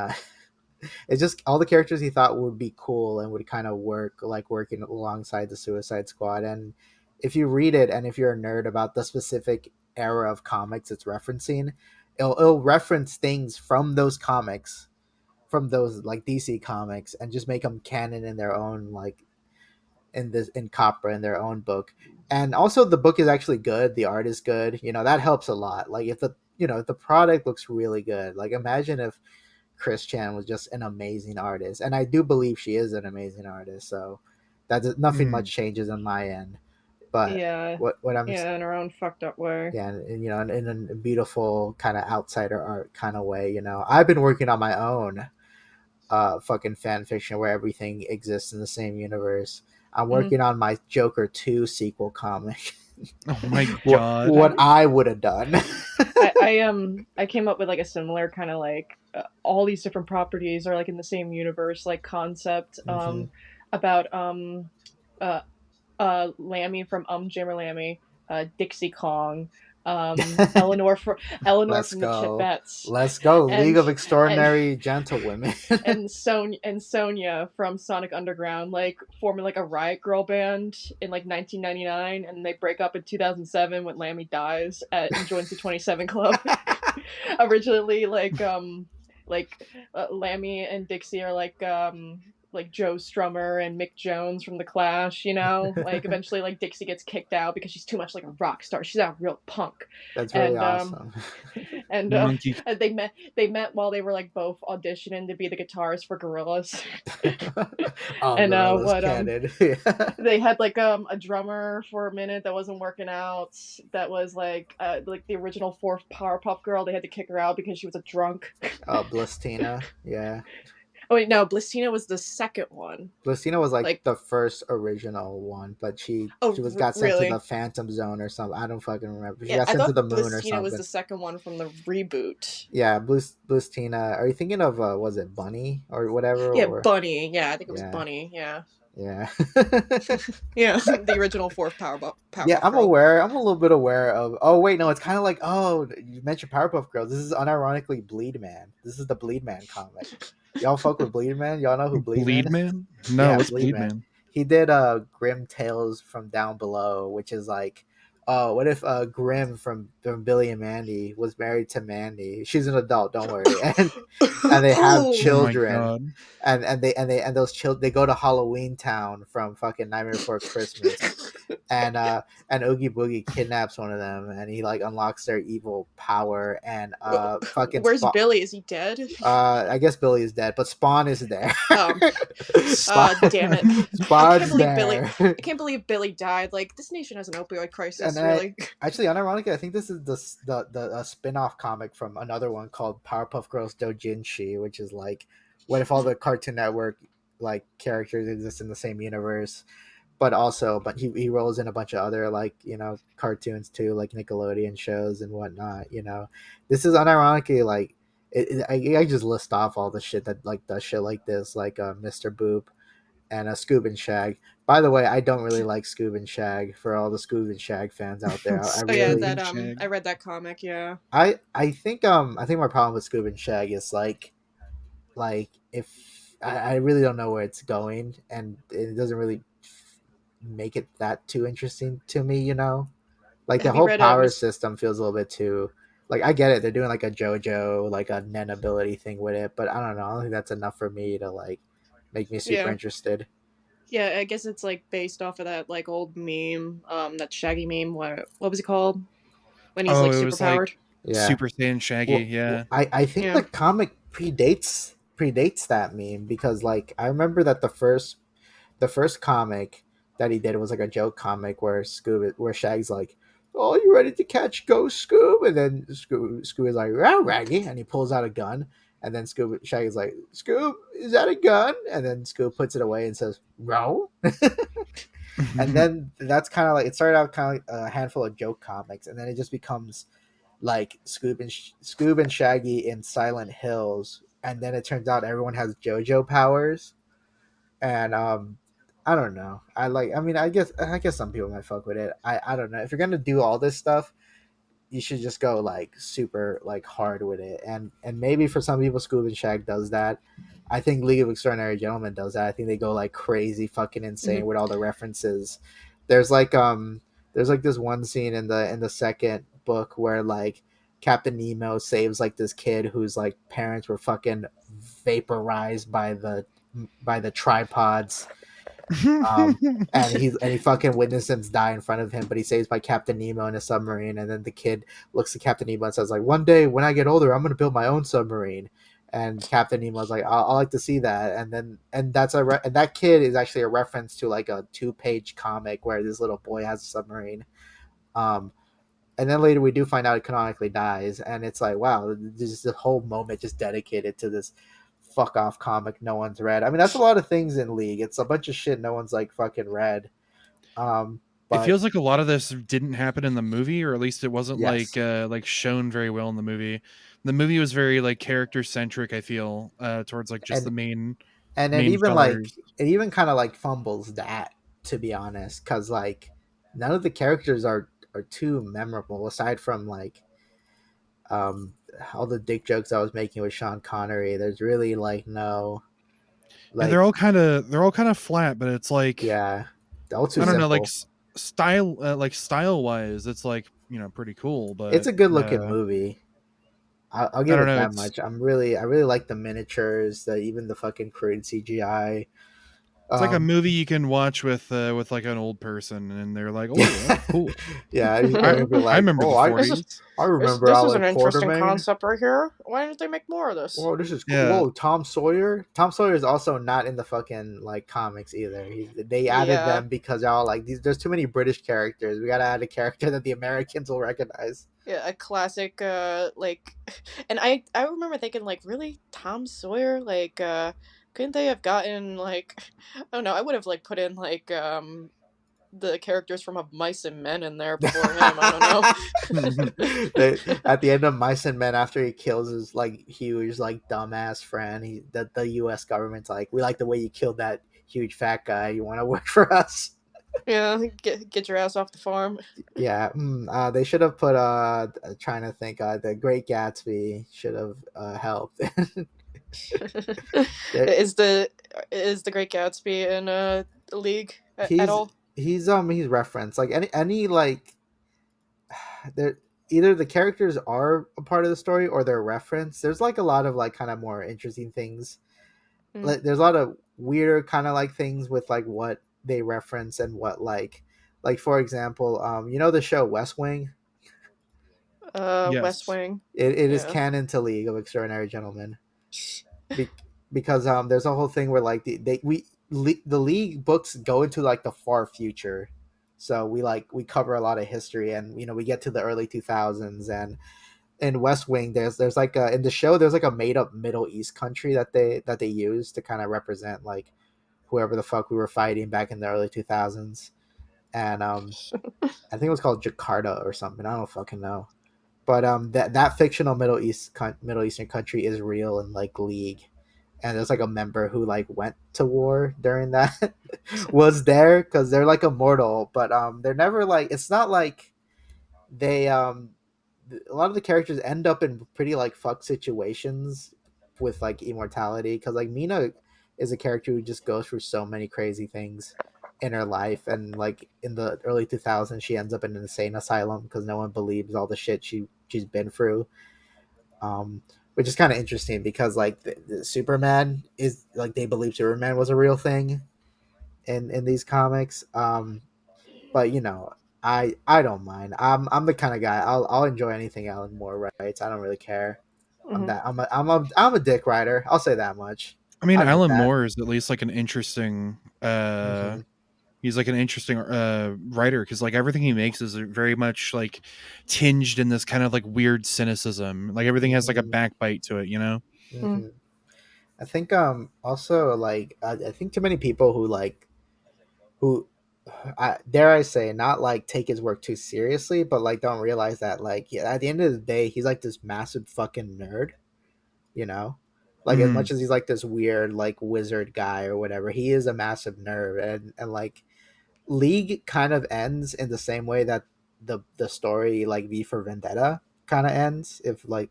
it's just all the characters he thought would be cool and would kind of work like working alongside the Suicide Squad. And if you read it and if you're a nerd about the specific era of comics it's referencing, it'll reference things from those comics, from those like DC comics, and just make them canon in their own like in Copra in their own book. And also the book is actually good, the art is good, you know, that helps a lot. Like if the you know if the product looks really good, like imagine if Chris Chan was just an amazing artist, and I do believe she is an amazing artist. So nothing Mm. much changes on my end. But Yeah. what I'm Yeah, in her own fucked up way. yeah, and, you know, in a beautiful kind of outsider art kind of way, you know, I've been working on my own fucking fan fiction where everything exists in the same universe. I'm Mhm. working on my Joker 2 sequel comic. Oh my god. What I would have done. I came up with like a similar kind of like all these different properties are like in the same universe like concept Hmm. about uh Lammy from Jimmer Lammy, Dixie Kong, Eleanor for Eleanor Let's from the go. Chipettes, Let's go. League and of and Extraordinary Gentlewomen. Sonia from Sonic Underground, like forming like a Riot Girl band in like 1999, and they break up in 2007 when Lammy dies and joins the 27 Club. Originally, Lammy and Dixie are like Joe Strummer and Mick Jones from the Clash, you know. Like eventually, like Dixie gets kicked out because she's too much like a rock star. She's not a real punk, That's really and awesome. and Monkey. they met while they were like both auditioning to be the guitarist for Gorillaz, and Gorilla's what canon. Yeah. they had like a drummer for a minute that wasn't working out. That was like the original fourth Powerpuff Girl. They had to kick her out because she was a drunk. Blistina. Yeah. Oh wait, no, Blistina was the second one. Blistina was like Like, the first original one, but oh, she was got sent to the really? Phantom Zone or something. I don't fucking remember. She Yeah, got I sent to thought the moon or Blistina was something. the second one from the reboot. Yeah, Blistina. Are you thinking of was it Bunny or whatever Yeah, or Bunny. Yeah, I think it was yeah. Bunny. Yeah. Yeah. Yeah, the original fourth Yeah, Powerpuff I'm Girl. aware. I'm a little bit aware of. Oh wait, no, it's kind of like, oh, you mentioned Powerpuff Girls. This is unironically Bleed Man. This is the Bleed Man comic. Y'all fuck with Bleed Man? Y'all know who Bleed Man Bleed is? Man? No, Yeah, what's Bleed Bleed Man. Man? He did Grim Tales from Down Below, which is like, what if Grim from Billy and Mandy was married to Mandy? She's an adult, don't worry, and they have Oh, Oh my children, god. and those children, they go to Halloween Town from fucking Nightmare Before Christmas, and Oogie Boogie kidnaps one of them, and he like unlocks their evil power, and fucking where's Spawn. Billy? Is he dead? I guess Billy is dead, but Spawn is there. Um, Spawn, damn it! I can't Spawn's believe Billy. there. I can't believe Billy died. Like this nation has an opioid And crisis, I really. actually, unironically, I think this is the spin-off comic from another one called Powerpuff Girls Dojinshi, which is like, what if all the Cartoon Network like characters exist in the same universe, but also, but he rolls in a bunch of other, like, cartoons too, like Nickelodeon shows and whatnot. This is unironically like, I just list off all the shit that like does shit like this, like Mr. Boop and Scoob and Shag. By the way, I don't really like Scoob and Shag. For all the Scoob and Shag fans out there, I Oh yeah, Scoob really, that and Shag. I read that comic. Yeah, I think my problem with Scoob and Shag is like if I really don't know where it's going, and it doesn't really make it that too interesting to me. Like the have you whole read power Miss? system feels a little bit too. Like, I get it, they're doing like a JoJo, like a Nen ability thing with it, but I don't know. I don't think that's enough for me to like make me super Yeah, interested. yeah. I guess it's like based off of that like old meme, that Shaggy meme. What was it called when he's Oh, like it super was like powered? Yeah. Super Saiyan Shaggy, Well, yeah. I think Yeah, the comic predates that meme, because like I remember that the first comic that he did was like a joke comic where Shag's like, "Oh, you ready to catch Ghost, Scoob?" And then Scoob is like, "Wow, Raggy," and he pulls out a gun. And then Shaggy's like, "Scoob, is that a gun?" And then Scoob puts it away and says, "No." And then that's kind of like, it started out kind of like a handful of joke comics, and then it just becomes like Scoob and Shaggy in Silent Hills, and then it turns out everyone has JoJo powers, and I don't know. I mean, I guess some people might fuck with it. I don't know. If you're gonna do all this stuff, you should just go like super like hard with it, and maybe for some people, Scoob and Shag does that. I think League of Extraordinary Gentlemen does that. I think they go like crazy fucking insane hmm with all the references. There's like there's like this one scene in the second book where like Captain Nemo saves like this kid whose like parents were fucking vaporized by the tripods, um, and he fucking witnesses them die in front of him, but he saves by Captain Nemo in a submarine, and then the kid looks at Captain Nemo and says like, "One day when I get older, I'm gonna build my own submarine." And Captain Nemo's like, "I'll like to see that." And that kid is actually a reference to like a 2-page comic where this little boy has a submarine. Um, and then later we do find out it canonically dies, and it's like, wow, there's this whole moment just dedicated to this fuck off comic no one's read. I mean, that's a lot of things in League. It's a bunch of shit no one's like fucking read. Um, It but feels like a lot of this didn't happen in the movie, or at least it wasn't yes, like shown very well in the movie. The movie was very like character centric, I feel, towards like just the and main and it main even like fellers. it even kind of like fumbles that, to be honest, because like none of the characters are too memorable aside from like um all the dick jokes I was making with Sean Connery. There's really like no Yeah, like they're all kind of flat, but it's like yeah, all too I don't know, like simple. style wise, it's like pretty cool, It's but a good looking movie. I'll I give don't it know. that much. I really like the miniatures, even the fucking crude CGI. It's like a Um, movie you can watch with like an old person, and they're like, "Oh, that's cool." yeah, I and be I like, remember oh, the this is 40s. I this remember this is an Alec interesting Quartermain. concept right here. Why didn't they make more of this? Whoa, this is cool. Yeah, Whoa, Tom Sawyer. Tom Sawyer is also not in the fucking like comics either. They added Yeah, them because they're all like these. There's too many British characters. We gotta add a character that the Americans will recognize. yeah, a classic. Like, and I remember thinking like, really, Tom Sawyer? Like, couldn't they have gotten like, I don't know. I would have like put in like the characters from Mice and Men in there before him. I don't know. At the end of Mice and Men, after he kills his like huge like dumbass friend, the U.S. government's like, we like the way you killed that huge fat guy. You want to work for us? Yeah, get your ass off the farm. Yeah, they should have put. Trying to think. The Great Gatsby should have helped. There- is the is the Great Gatsby in League at he's all? he's referenced like any like there either the characters are a part of the story or they're referenced. There's like a lot of like kind of more interesting things. Mm. Like there's a lot of weirder kind of like things with like what they reference and what like for example, you know the show West Wing. West Yes. Wing. It is Yeah. canon to League of Extraordinary Gentlemen. Be- because there's a whole thing where like the league books go into like the far future, so we cover a lot of history, and we get to the early 2000s. And in West Wing there's like in the show there's like a made up Middle East country that they use to kind of represent like whoever the fuck we were fighting back in the early 2000s. And I think it was called Jakarta or something, I don't fucking know. But that fictional Middle Eastern country is real in like League. And there's like a member who like went to war during that was there because they're like immortal, but they're never like it's not like they a lot of the characters end up in pretty like fuck situations with like immortality, because like Mina is a character who just goes through so many crazy things in her life, and like in the early 2000s she ends up in an insane asylum because no one believes all the shit she's been through. Which is kind of interesting because like the Superman is like they believe Superman was a real thing in these comics. But I don't mind. I'm the kind of guy I'll enjoy anything Alan Moore writes. I don't really care. I'm Hmm. that I'm a dick writer. I'll say that much. I mean, I admit Alan that. Moore is at least like an interesting. Hmm. He's like an interesting writer because like everything he makes is very much like tinged in this kind of like weird cynicism. Like everything has like a Hmm. backbite to it, you know. Mm. Hmm. I think also like I think too many people who dare I say not like take his work too seriously, but like don't realize that like yeah, at the end of the day he's like this massive fucking nerd, you know. Like as Mm, much as he's like this weird like wizard guy or whatever, he is a massive nerd. And like League kind of ends in the same way that the story like V for Vendetta kind of ends, if like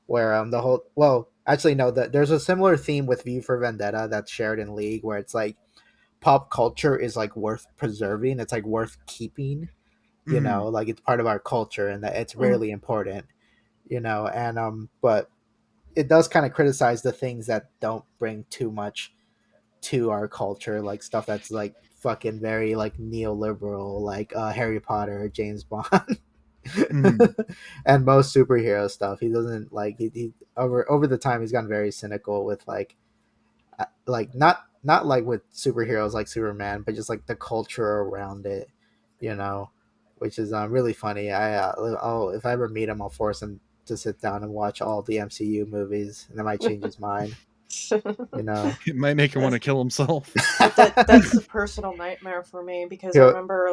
where the whole well actually no, there's a similar theme with V for Vendetta that's shared in League, where it's like pop culture is like worth preserving, it's like worth keeping, mm, like it's part of our culture and that it's Mm. really important, and but it does kind of criticize the things that don't bring too much to our culture, like stuff that's like fucking very like neoliberal, like Harry Potter, James Bond, mm. and most superhero stuff. He doesn't like he over the time he's gotten very cynical with like not like with superheroes like Superman, but just like the culture around it, you know, which is really funny. I'll if I ever meet him, I'll force him to sit down and watch all the MCU movies, and that might change his mind, you know. It might make him want to kill himself. That's a personal nightmare for me because I He'll- remember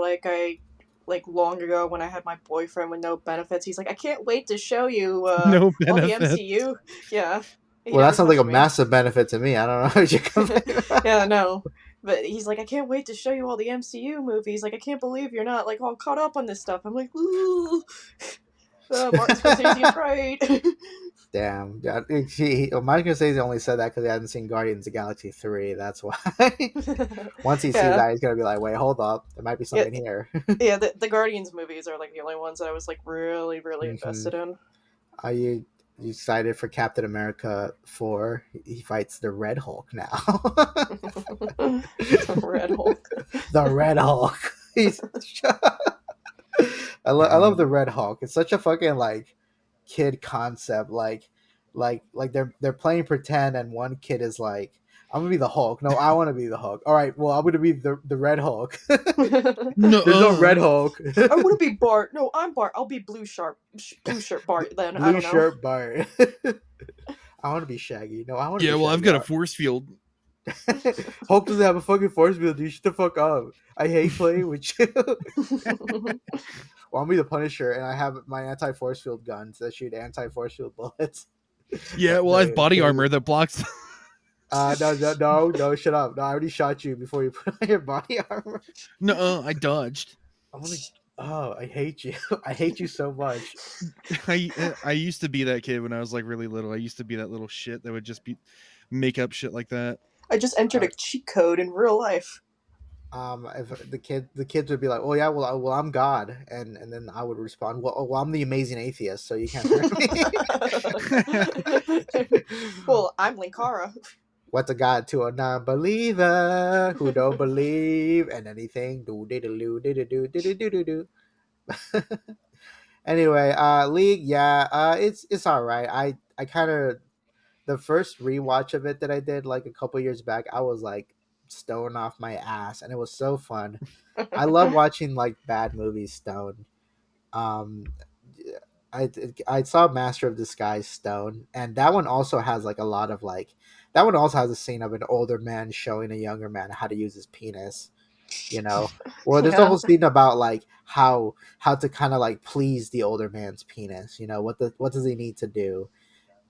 like long ago when I had my boyfriend with no benefits. He's like, I can't wait to show you No all the benefit. MCU. Yeah, he well, that never sounds like a touched me. massive benefit to me. I don't know how you complain about. Yeah, no. But he's like, I can't wait to show you all the MCU movies. Like, I can't believe you're not like all caught up on this stuff. I'm like, ooh, Martin Scorsese is right. Damn, yeah, Mike Scorsese only said that because he hadn't seen Guardians of the Galaxy 3. That's why. Once he sees Yeah, that, he's gonna be like, "Wait, hold up, there might be yeah, something here." yeah. The Guardians movies are like the only ones that I was like really Hmm. invested in. Are you excited for Captain America 4? He fights the Red Hulk now. The Red Hulk. The Red Hulk. He's. I love the Red Hulk. It's such a fucking like kid concept. Like they're playing pretend, and one kid is like, "I'm gonna be the Hulk." No, I want to be the Hulk. All right, well, I'm gonna be the Red Hulk. No. There's no Red Hulk. I want to be Bart. No, I'm Bart. I'll be blue shirt Bart. Then I Blue don't know. shirt Bart. I want to be Shaggy. No, I want to Yeah, be well, I've Shaggy. got a force field. Hulk doesn't have a fucking force field, dude. Shut the fuck up. I hate playing with you. Well, I'm be the Punisher, and I have my anti-force field guns that shoot anti-force field bullets. Yeah, well, I have body Kill armor you. that blocks. No, shut up. No, I already shot you before you put on your body armor. No, I dodged. I'm gonna. Oh, I hate you. I hate you so much. I used to be that kid when I was like really little. I used to be that little shit that would just be make up shit like that. I just entered Uh, a cheat code in real life. if the kids would be like, "Oh yeah, well I'm God," and then I would respond, "Well, I'm the amazing atheist, so you can't hurt me." Well, I'm Linkara. What's a God to a non-believer who don't believe in anything? Do do do do do do do do do. Anyway, League, yeah, it's all right. I kind of the first rewatch of it that I did like a couple years back, I was like stoned off my ass, and it was so fun. I love watching like bad movies stoned. Um, I I saw Master of Disguise Stone, and that one also has like a lot of like that one also has a scene of an older man showing a younger man how to use his penis. You know, or there's a Yeah. whole scene about like how to kind of like please the older man's penis. You know, what does he need to do?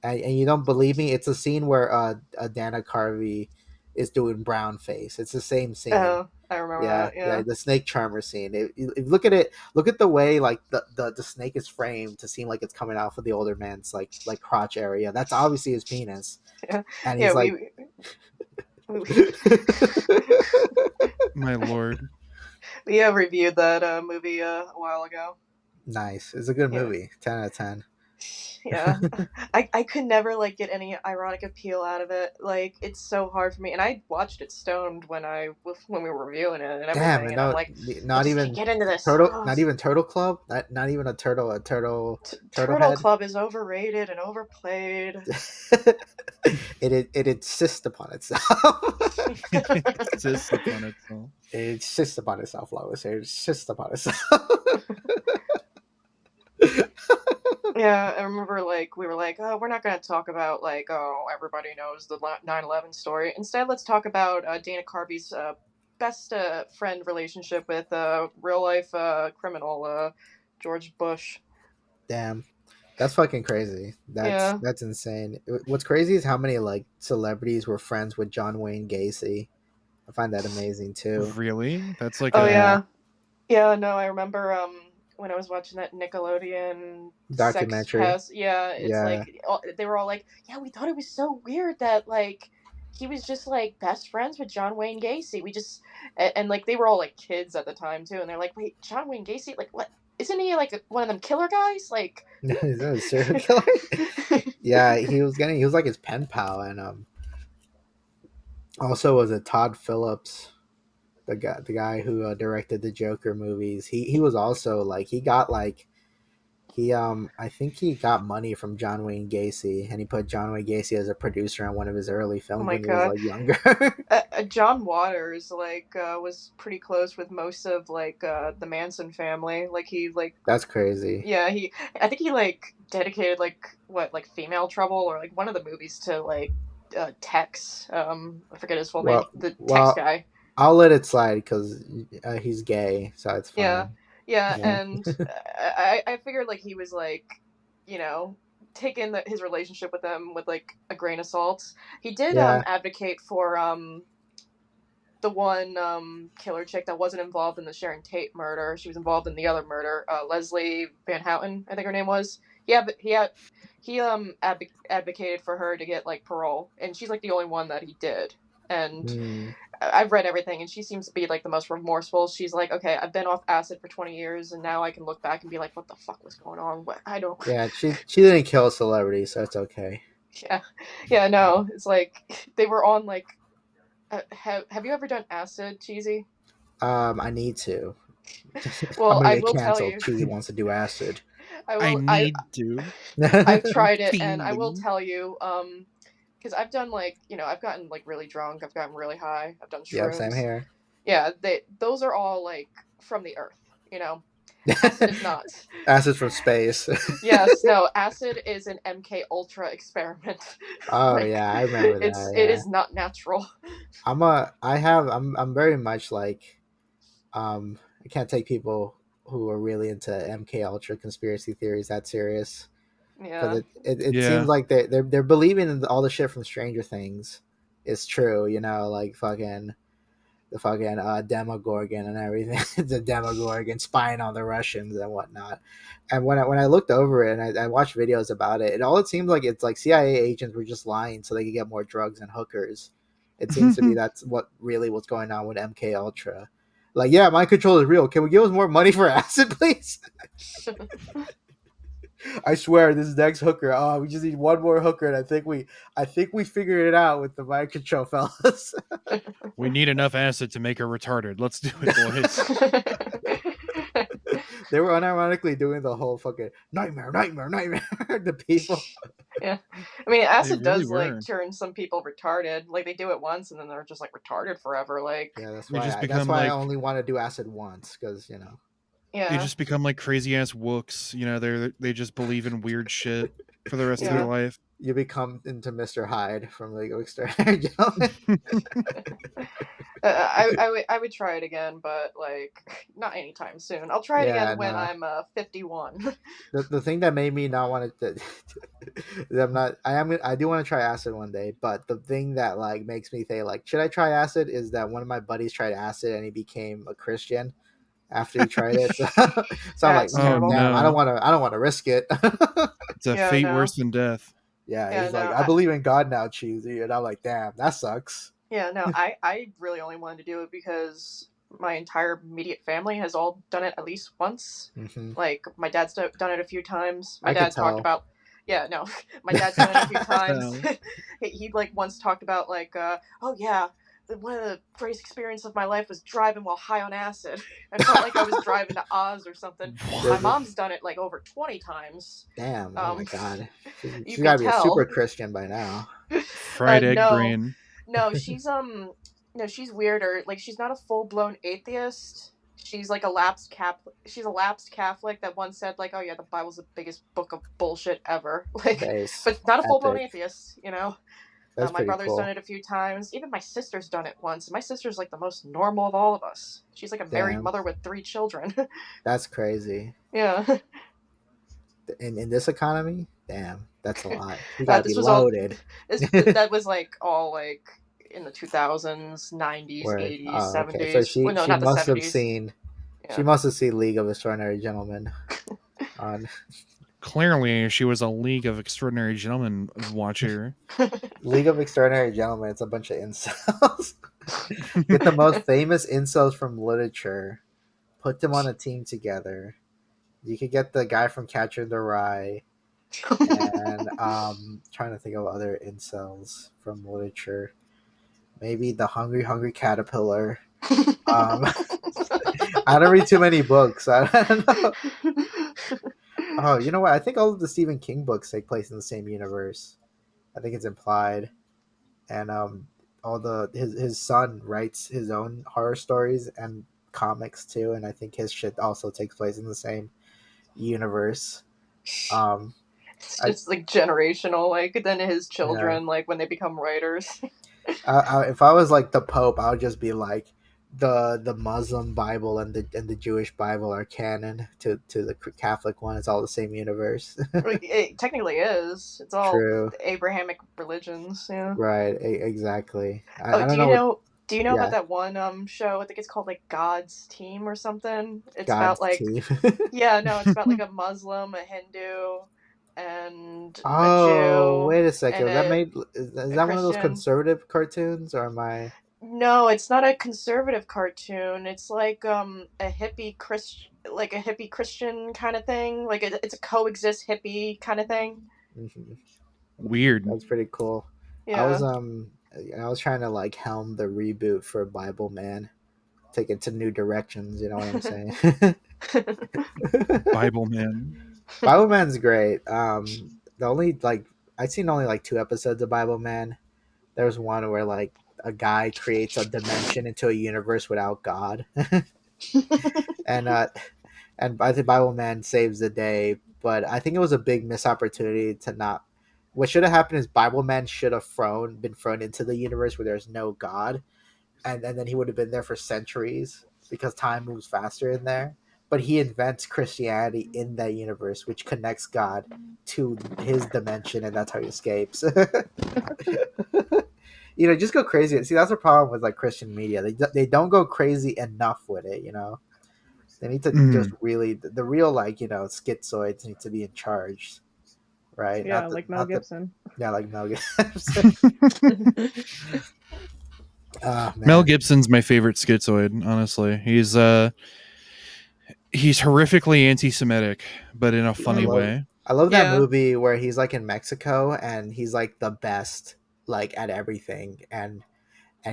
And you don't believe me? It's a scene where Dana Carvey is doing brown face. It's the same scene. Oh, I remember Yeah, that. yeah, Yeah. the snake charmer scene. If look at it, look at the way like the snake is framed to seem like it's coming out for the older man's like crotch area. That's obviously his penis, Yeah. and Yeah. he's like, We My lord. we reviewed that movie a while ago. nice. It's a good Yeah. movie. 10 out of 10. Yeah. I could never like get any ironic appeal out of it. Like it's so hard for me. And I watched it stoned when we were reviewing it and Damn, everything. and And I'm no, like, I not just can't even get into this. turtle, Oh, not even Turtle Club, not even a turtle Turtle head. Club is overrated and overplayed. It insists upon itself. It insists upon itself. It insists upon itself, Lois. It insists upon itself. Yeah, I remember like we were like, oh, we're not going to talk about like, oh, everybody knows the 9/11 story. Instead, let's talk about Dana Carvey's best friend relationship with real life criminal George Bush. Damn, that's fucking crazy. That's Yeah. that's insane. What's crazy is how many like celebrities were friends with John Wayne Gacy. I find that amazing too. Really? That's like Oh Yeah, a yeah. Yeah, no, I remember when I was watching that Nickelodeon sex documentary. pest. Yeah, it's Yeah, like they were all like, "Yeah, we thought it was so weird that like he was just like best friends with John Wayne Gacy. We just and like they were all like kids at the time too, and they're like, "Wait, John Wayne Gacy? Like what? Isn't he like one of them killer guys? Like is that a serial killer? Yeah, he was like his pen pal, and also was it Todd Phillips, the guy who directed the Joker movies. He was also like he got like he I think he got money from John Wayne Gacy, and he put John Wayne Gacy as a producer on one of his early oh films my when he was god." like younger. John Waters like was pretty close with most of like the Manson family. Like he like That's crazy. yeah, I think he like dedicated like what like Female Trouble or like one of the movies to like Tex. I forget his full name. Well, The Tex well, guy. I'll let it slide because he's gay, so it's Yeah, fine. yeah, Yeah, and I figured like he was like, you know, taking his relationship with them with like a grain of salt. He did yeah, advocate for the one killer chick that wasn't involved in the Sharon Tate murder. She was involved in the other murder, Leslie Van Houten, I think her name was. Yeah, but he advocated for her to get like parole, and she's like the only one that he did. And mm, I've read everything, and she seems to be like the most remorseful. She's like, okay, I've been off acid for 20 years, and now I can look back and be like, what the fuck was going on? What I don't. yeah. She didn't kill a celebrity, so it's okay. Yeah, yeah, no, it's like they were on like. Have you ever done acid, Cheesy? I need to. I'm Well, gonna I get will tell canceled. you. Cheesy wants to do acid. I I will. need to. I've I'm tried it, and I will fiending. tell you. Because I've done like I've gotten like really drunk. I've gotten really high. I've done Yep, same shrooms. here. Yeah, those are all like from the earth. Acid is not. Acid from space. Yes, no. Acid is an MK Ultra experiment. Oh Like, yeah, I remember that. it Yeah, is not natural. I'm very much like I can't take people who are really into MK Ultra conspiracy theories that serious because Yeah. it seems Yeah. like they're believing in all the shit from Stranger Things, is true. You know, like fucking the fucking Demogorgon and everything, the Demogorgon spying on the Russians and whatnot. And when I looked over it and I watched videos about it, it seems like it's like CIA agents were just lying so they could get more drugs and hookers. It seems to be that's what's going on with MK Ultra. Like, yeah, mind control is real. Can we give us more money for acid, please? I swear, this next hooker. Oh, we just need one more hooker, and I think we figured it out with the mind control, fellas. We need enough acid to make her retarded. Let's do it, boys. They were unironically doing the whole fucking nightmare to people. Yeah, I mean, acid really does like were. turn some people retarded. Like they do it once, and then they're just like retarded forever. Like, Yeah, that's They why just that's become why I like only want to do acid once, because they yeah, just become like crazy ass wooks. You know, they just believe in weird shit for the rest of their Yeah. life. you become into Mr. Hyde from League of Extraordinary Gentlemen. I would try it again, but like not anytime soon. I'll try it Yeah, again when no. I'm 51. The thing that made me not want to I do want to try acid one day, but the thing that like makes me think like should I try acid is that one of my buddies tried acid and he became a Christian after he tried it. So I'm like, That's Oh terrible. damn, no, I don't want to risk it. it's a Yeah, fate no. worse than death. Yeah, Yeah, he's no. like, I believe in God now, Cheesy, and I'm like, damn, that sucks. Yeah, no. I really only wanted to do it because my entire immediate family has all done it at least once. Hmm. Like my dad's done it a few times. My I could dad talked tell. about. Yeah, no. My dad's done it a few times. Well, He like once talked about like, oh yeah, one of the greatest experiences of my life was driving while high on acid. I felt like I was driving to Oz or something. My what? mom's done it like over 20 times. Damn, oh my god, You she's got could to be a super tell. Christian by now. Fried egg No, brain. no, she's no, she's weirder. Like she's not a full blown atheist. She's like a lapsed cap. She's a lapsed Catholic that once said like, "Oh yeah, the Bible's the biggest book of bullshit ever." Like, Base, but not a full blown epic. atheist. You know, That's my pretty brother's done cool. it a few times. Even my sister's done it once. My sister's like the most normal of all of us. She's like a married Damn, mother with 3 children. that's crazy. Yeah, In this economy, damn, that's a lot. You got to be this was all. loaded. That was like all like in the 2000s, 90s, Word. 80s, Oh, okay. So 70s. Well, no, she not the must have 70s. seen she Yeah. must have seen League of Extraordinary Gentlemen on Clearly, she was a League of Extraordinary Gentlemen watcher. League of Extraordinary Gentlemen. It's a bunch of incels. Get the most famous incels from literature, put them on a team together. You could get the guy from Catcher in the Rye, and trying to think of other incels from literature. Maybe the Hungry Caterpillar. I don't read too many books. I don't know. Oh, you know what? I think all of the Stephen King books take place in the same universe. I think it's implied, and all his son writes his own horror stories and comics too, and I think his shit also takes place in the same universe. Um, It's I just like generational. Like then his yeah. children, like when they become writers. If I was like the Pope, I would just be like the Muslim Bible and the Jewish Bible are canon to the Catholic one. It's all the same universe. Like, it technically is. It's all True. Abrahamic religions. Yeah. Right. Exactly. Oh, I don't know what. Do you know about Yeah. that one show? I think it's called like God's Team or something. It's about God's like team. yeah, no, it's about like a Muslim, a Hindu, and a Oh, Jew wait a second. and Was that made? Is a that one of those Christian. conservative cartoons, or am I? No, it's not a conservative cartoon. It's like like a hippie Christian kind of thing. Like it's a coexist hippie kind of thing. Mhm. Weird. That's pretty cool. I was Yeah. I was trying to like helm the reboot for Bible Man, take it to new directions. You know what I'm saying? Bible man. Bible Man's great. The only like I've seen only like 2 episodes of Bible Man. There's one where like a guy creates a dimension into a universe without God, and I think Bible Man saves the day. But I think it was a big missed opportunity to not. What should have happened is Bible Man should have been thrown into the universe where there's no God, and then he would have been there for centuries because time moves faster in there. But he invents Christianity in that universe, which connects God to his dimension, and that's how he escapes. just go crazy. See, that's the problem with like Christian media. They don't go crazy enough with it. They need to just Mhm. really the real like schizoids need to be in charge, right? Yeah, Not the like Mel not the Gibson. yeah like Mel Gibson. Oh Mel man, Gibson's my favorite schizoid, honestly. He's horrifically anti-Semitic, but in a I funny Mm. love way. I love that Yeah. movie where he's like in Mexico and he's like the best like at everything and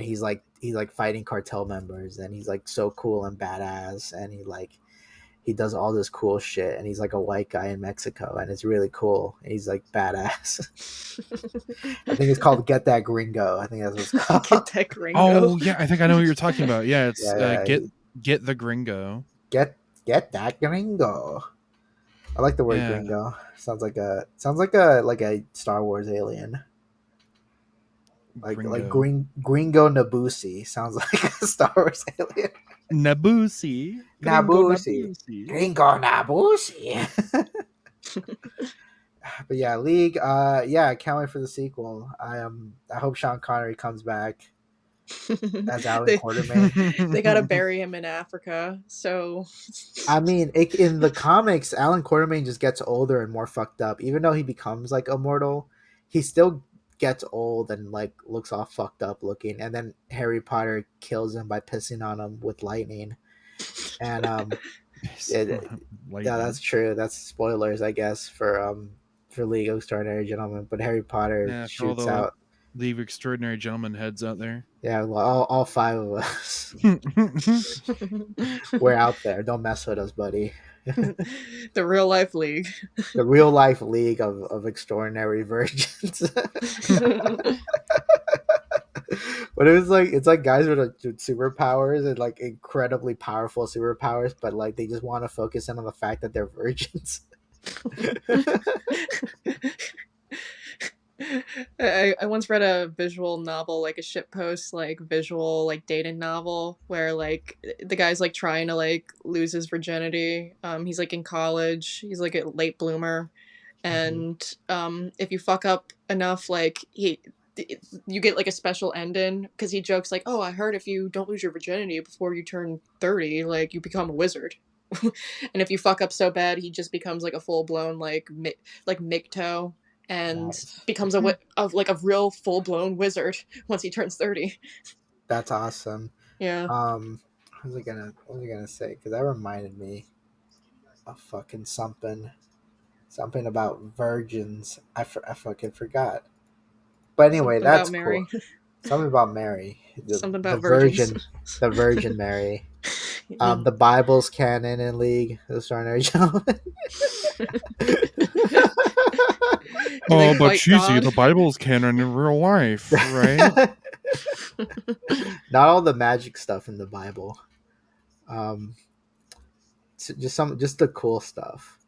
he's like fighting cartel members and he's like so cool and badass and he does all this cool shit and he's like a white guy in Mexico and it's really cool. And he's like badass. I think it's called Get That Gringo. I think that's what it's called. Get that gringo. Oh yeah, I think I know what you're talking about. Yeah, it's Yeah, get the gringo. get that gringo. I like the word Yeah, gringo. Sounds like a Star Wars alien. Like gringo. Gringo Nabusi sounds like a Star Wars alien. Nabusi, gringo Nabusi. Nabusi. Gringo Nabusi. But yeah, League. Yeah, I can't wait for the sequel. I hope Sean Connery comes back as Alan they Quartermain. they gotta bury him in Africa. So I mean, in the comics, Alan Quartermain just gets older and more fucked up. Even though he becomes like immortal, he still gets old and like looks all fucked up looking. And then Harry Potter kills him by pissing on him with lightning. And yeah, Lightning. that's true. That's spoilers, I guess, for League of Extraordinary Gentlemen. But Harry Potter Yeah, for all shoots the out. leave extraordinary gentlemen heads out there. Yeah, well, all five of us. We're out there. Don't mess with us, buddy. the real life league. The real life League of Extraordinary Virgins. But it's like guys with superpowers and like incredibly powerful superpowers, but like they just want to focus in on the fact that they're virgins. I once read a visual novel, like a shitpost, like visual, like dating novel, where like the guy's like trying to like lose his virginity. He's like in college. He's like a late bloomer, Mhm. and if you fuck up enough, like you get like a special ending because he jokes like, "Oh, I heard if you don't lose your virginity before you turn 30, like you become a wizard." And if you fuck up so bad, he just becomes like a full blown like Mikto and Nice. becomes of like a real full blown wizard once he turns 30. That's awesome. Yeah. What was I gonna say? Because that reminded me of fucking something about virgins. I fucking forgot. But anyway, Something about that's cool. Mary. Something about Mary, Something the about virgins. Virgin Mary. Yeah. The Bible's canon in League of Extraordinary Gentlemen. And they Oh, but fight cheesy, God. the Bible's canon in real life, right? Not all the magic stuff in the Bible. Um, just the cool stuff.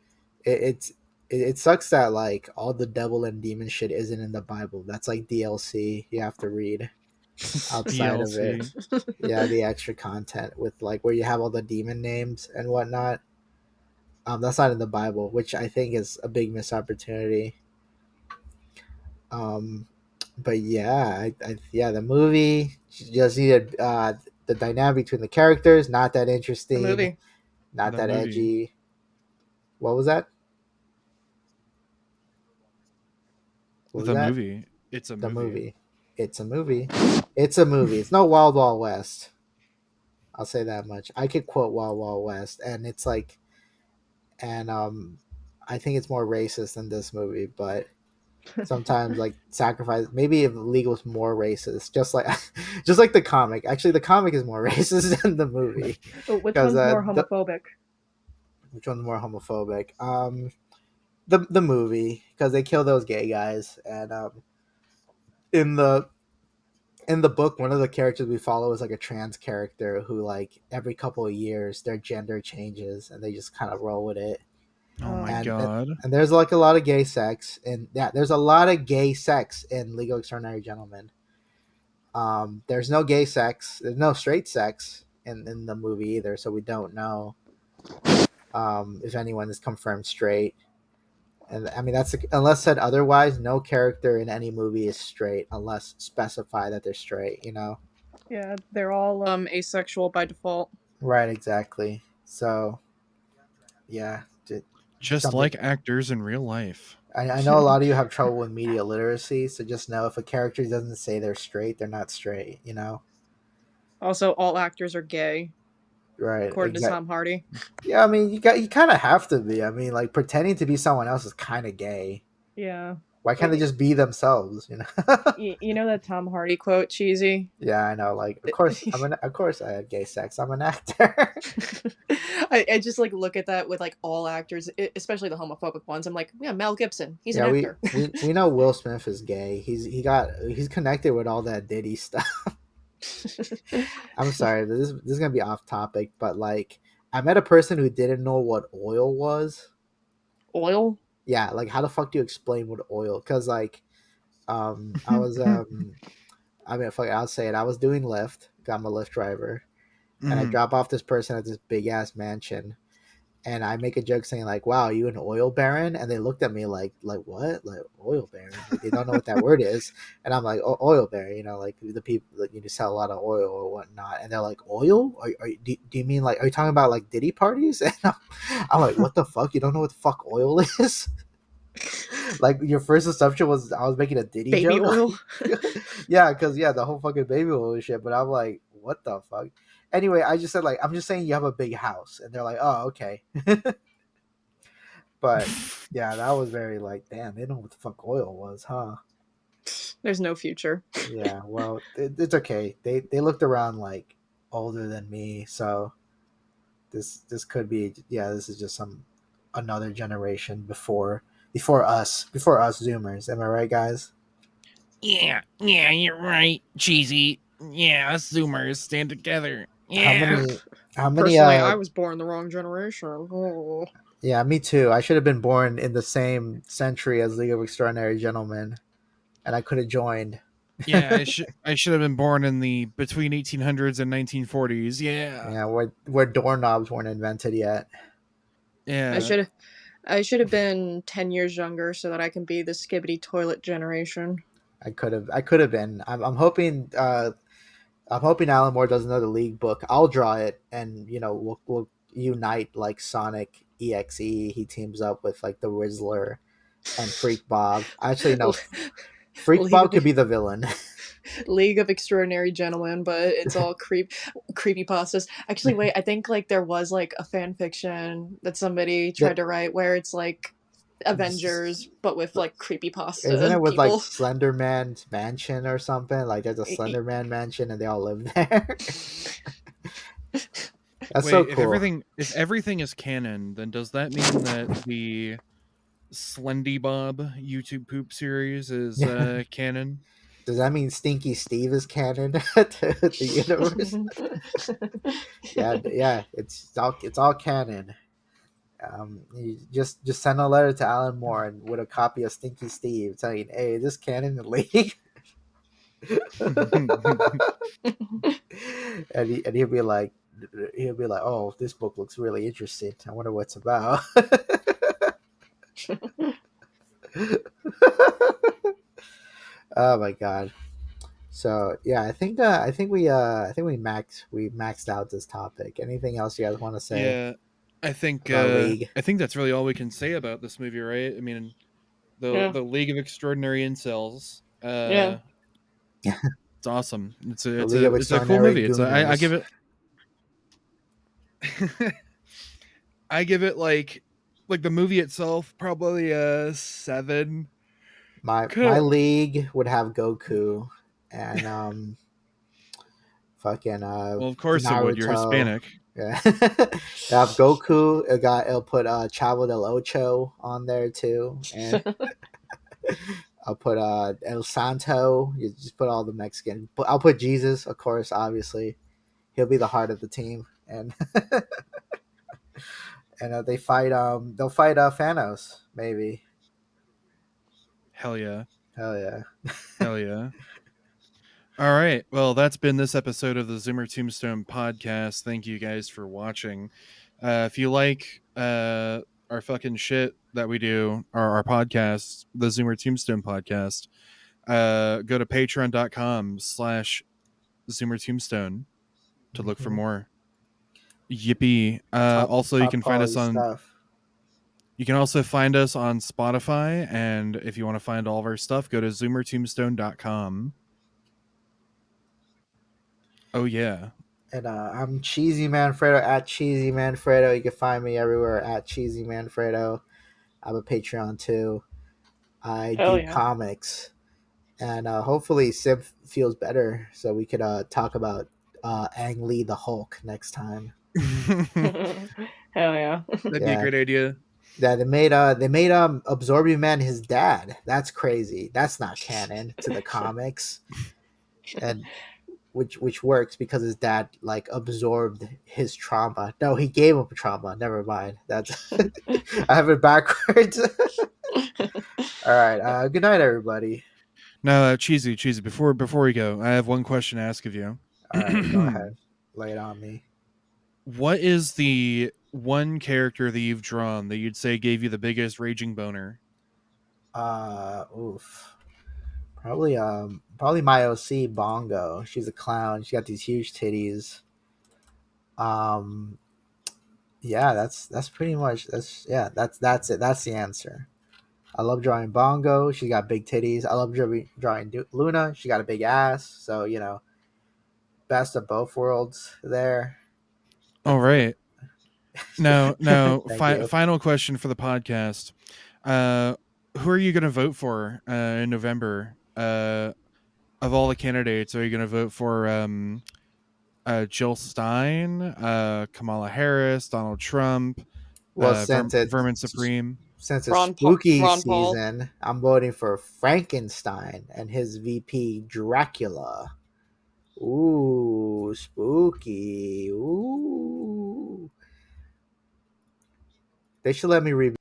It sucks that like all the devil and demon shit isn't in the Bible. That's like DLC you have to read outside of it. DLC. Yeah, the extra content with like where you have all the demon names and whatnot. That's not in the Bible, which I think is a big missed opportunity. Um, but yeah, yeah, the movie just needed the dynamic between the characters, not that The interesting, movie. not The that movie. edgy. What was that? What was The that? movie. It's a The movie. movie. It's a movie. It's a movie. It's no Wild Wild West. I'll say that much. I could quote Wild Wild West, and it's like, and I think it's more racist than this movie, but sometimes like sacrifice. Maybe if League was more racist, just like, just like the comic. Actually, the comic is more racist than the movie Oh, which because one's more homophobic? which one's more homophobic? The movie because they kill those gay guys, and in the book, one of the characters we follow is like a trans character who like every couple of years their gender changes and they just kind of roll with it. Oh my Oh. And god. and there's like a lot of gay sex, and yeah, there's a lot of gay sex in Legal Extraordinary Gentlemen. There's no gay sex, there's no straight sex in the movie either, so we don't know if anyone is confirmed straight. And I mean, that's unless said otherwise, no character in any movie is straight unless specify that they're straight. You know? Yeah, they're all asexual by default. Right. Exactly. So yeah, Just something. like actors in real life. I know a lot of you have trouble with media literacy, so just know if a character doesn't say they're straight, they're not straight. You know? Also, all actors are gay, Right. according to Exactly. Tom Hardy. Yeah. I mean, you kind of have to be. I mean, like pretending to be someone else is kind of gay. Yeah. Why can't they Wait, just be themselves? You know? you know that Tom Hardy quote, Cheesy? Yeah, I know. Like, of course, I had gay sex. I'm an actor. I just like look at that with like all actors, especially the homophobic ones. I'm like, yeah, Mel Gibson, he's an Yeah, actor. we know Will Smith is gay. He's connected with all that Diddy stuff. I'm sorry, this is gonna be off topic, but like, I met a person who didn't know what oil was. Oil? Yeah, like, how the fuck do you explain what oil? Because like, I was I mean, fuck, it, I'll say it. I was doing Lyft. I'm a Lyft driver, and I Mhm. drop off this person at this big ass mansion, and I make a joke saying like, "Wow, you an oil baron?" And they looked at me like what? Like oil baron? Like they don't know what that word is. And I'm like, oil baron, you know, like the people that you sell a lot of oil or whatnot. And they're like, oil? Do you mean like are you talking about like Diddy parties? And I'm like, what the fuck? You don't know what the fuck oil is? Like your first assumption was I was making a Diddy Baby joke. oil? Yeah, because the whole fucking baby oil shit. But I'm like, what the fuck? Anyway, I just said like I'm just saying you have a big house, and they're like, oh okay. But yeah, that was very like, damn, they know what the fuck oil was, huh? There's no future. Yeah, well, it's okay. They looked around like older than me, so this could be this is just some another generation before us Zoomers. Am I right, guys? Yeah, you're right. Cheesy. Yeah, us Zoomers stand together. How Yeah. many? How many? Personally, I was born the wrong generation. Oh. Yeah, me too. I should have been born in the same century as League of Extraordinary Gentlemen, and I could have joined. Yeah, I should have been born in the between 1800s and 1940s. Yeah. Yeah, where doorknobs weren't invented yet. I Yeah. should I should have been 10 years younger so that I can be the skibbity toilet generation. I could have been. I'm hoping Alan Moore does another League book. I'll draw it, and we'll unite like Sonic EXE. He teams up with like the Rizzler and Freak Bob. Actually, no, Freak League Bob of could be the villain. League of Extraordinary Gentlemen, but it's all creepy pastas. Actually, wait, I think like there was like a fan fiction that somebody tried That to write where it's like Avengers but with like creepy isn't pasta it with like people. Slender Man's mansion or something? Like there's a Slender Man mansion and they all live there. That's so Wait, cool. if everything is canon, then does that mean that the Slendy Bob YouTube poop series is canon? Does that mean Stinky Steve is canon to the universe? Yeah, it's all canon. You just send a letter to Alan Moore and with a copy of Stinky Steve saying, "Hey, is this canon in League?" and he'll be like, "Oh, this book looks really interesting. I wonder what it's about." Oh my god. So yeah, I think we maxed out this topic. Anything else you guys want to say Yeah, about League? I think that's really all we can say about this movie, right? I mean, Yeah. the League of Extraordinary Incels. Yeah. It's awesome. The League of It's a cool Extraordinary movie. I Gooners. give it I give it like the movie itself probably a 7. My Could league would have Goku and fucking well, of course it would. You're Naruto. Hispanic. Yeah. They have Goku. It'll put Chavo del Ocho on there too, and I'll put El Santo. You just put all the Mexican. But I'll put Jesus, of course. Obviously, he'll be the heart of the team, and they fight. They'll fight Thanos. Maybe. Hell yeah. Hell yeah. Hell yeah. All right. Well, that's been this episode of the Zoomer Tombstone podcast. Thank you guys for watching. If you like our fucking shit that we do, our podcast, the Zoomer Tombstone podcast, go to patreon.com/Zoomer Tombstone to look for more. Yippee. Also, you can find us on stuff. You can also find us on Spotify, and if you want to find all of our stuff, go to zoomertombstone.com. Oh yeah. And I'm Cheesymanfredo at Cheesymanfredo. You can find me everywhere at Cheesymanfredo. I have a Patreon too. I Hell do yeah. comics, and hopefully Sib feels better, so we could talk about Ang Lee the Hulk next time. Hell yeah. That'd be a great idea. Yeah, they made Absorbing Man his dad. That's crazy. That's not canon to the comics, and which works because his dad like absorbed his trauma. No, he gave him trauma. Never mind. That's I have it backwards. All right. Good night, everybody. No, cheesy. Before we go, I have one question to ask of you. All right, go ahead. Lay it on me. What is the one character that you've drawn that you'd say gave you the biggest raging boner? Oof. Probably my OC Bongo. She's a clown. She got these huge titties. Yeah, that's pretty much that's it. That's the answer. I love drawing Bongo. She got big titties. I love drawing Luna. She got a big ass. So best of both worlds there. All right. Now, Thank you. final question for the podcast. Who are you going to vote for in November? Of all the candidates, are you going to vote for Jill Stein, Kamala Harris, Donald Trump, Well, since Vermin Supreme? it's Ron spooky Paul. season, I'm voting for Frankenstein and his VP Dracula. Ooh, spooky. Ooh. They should let me read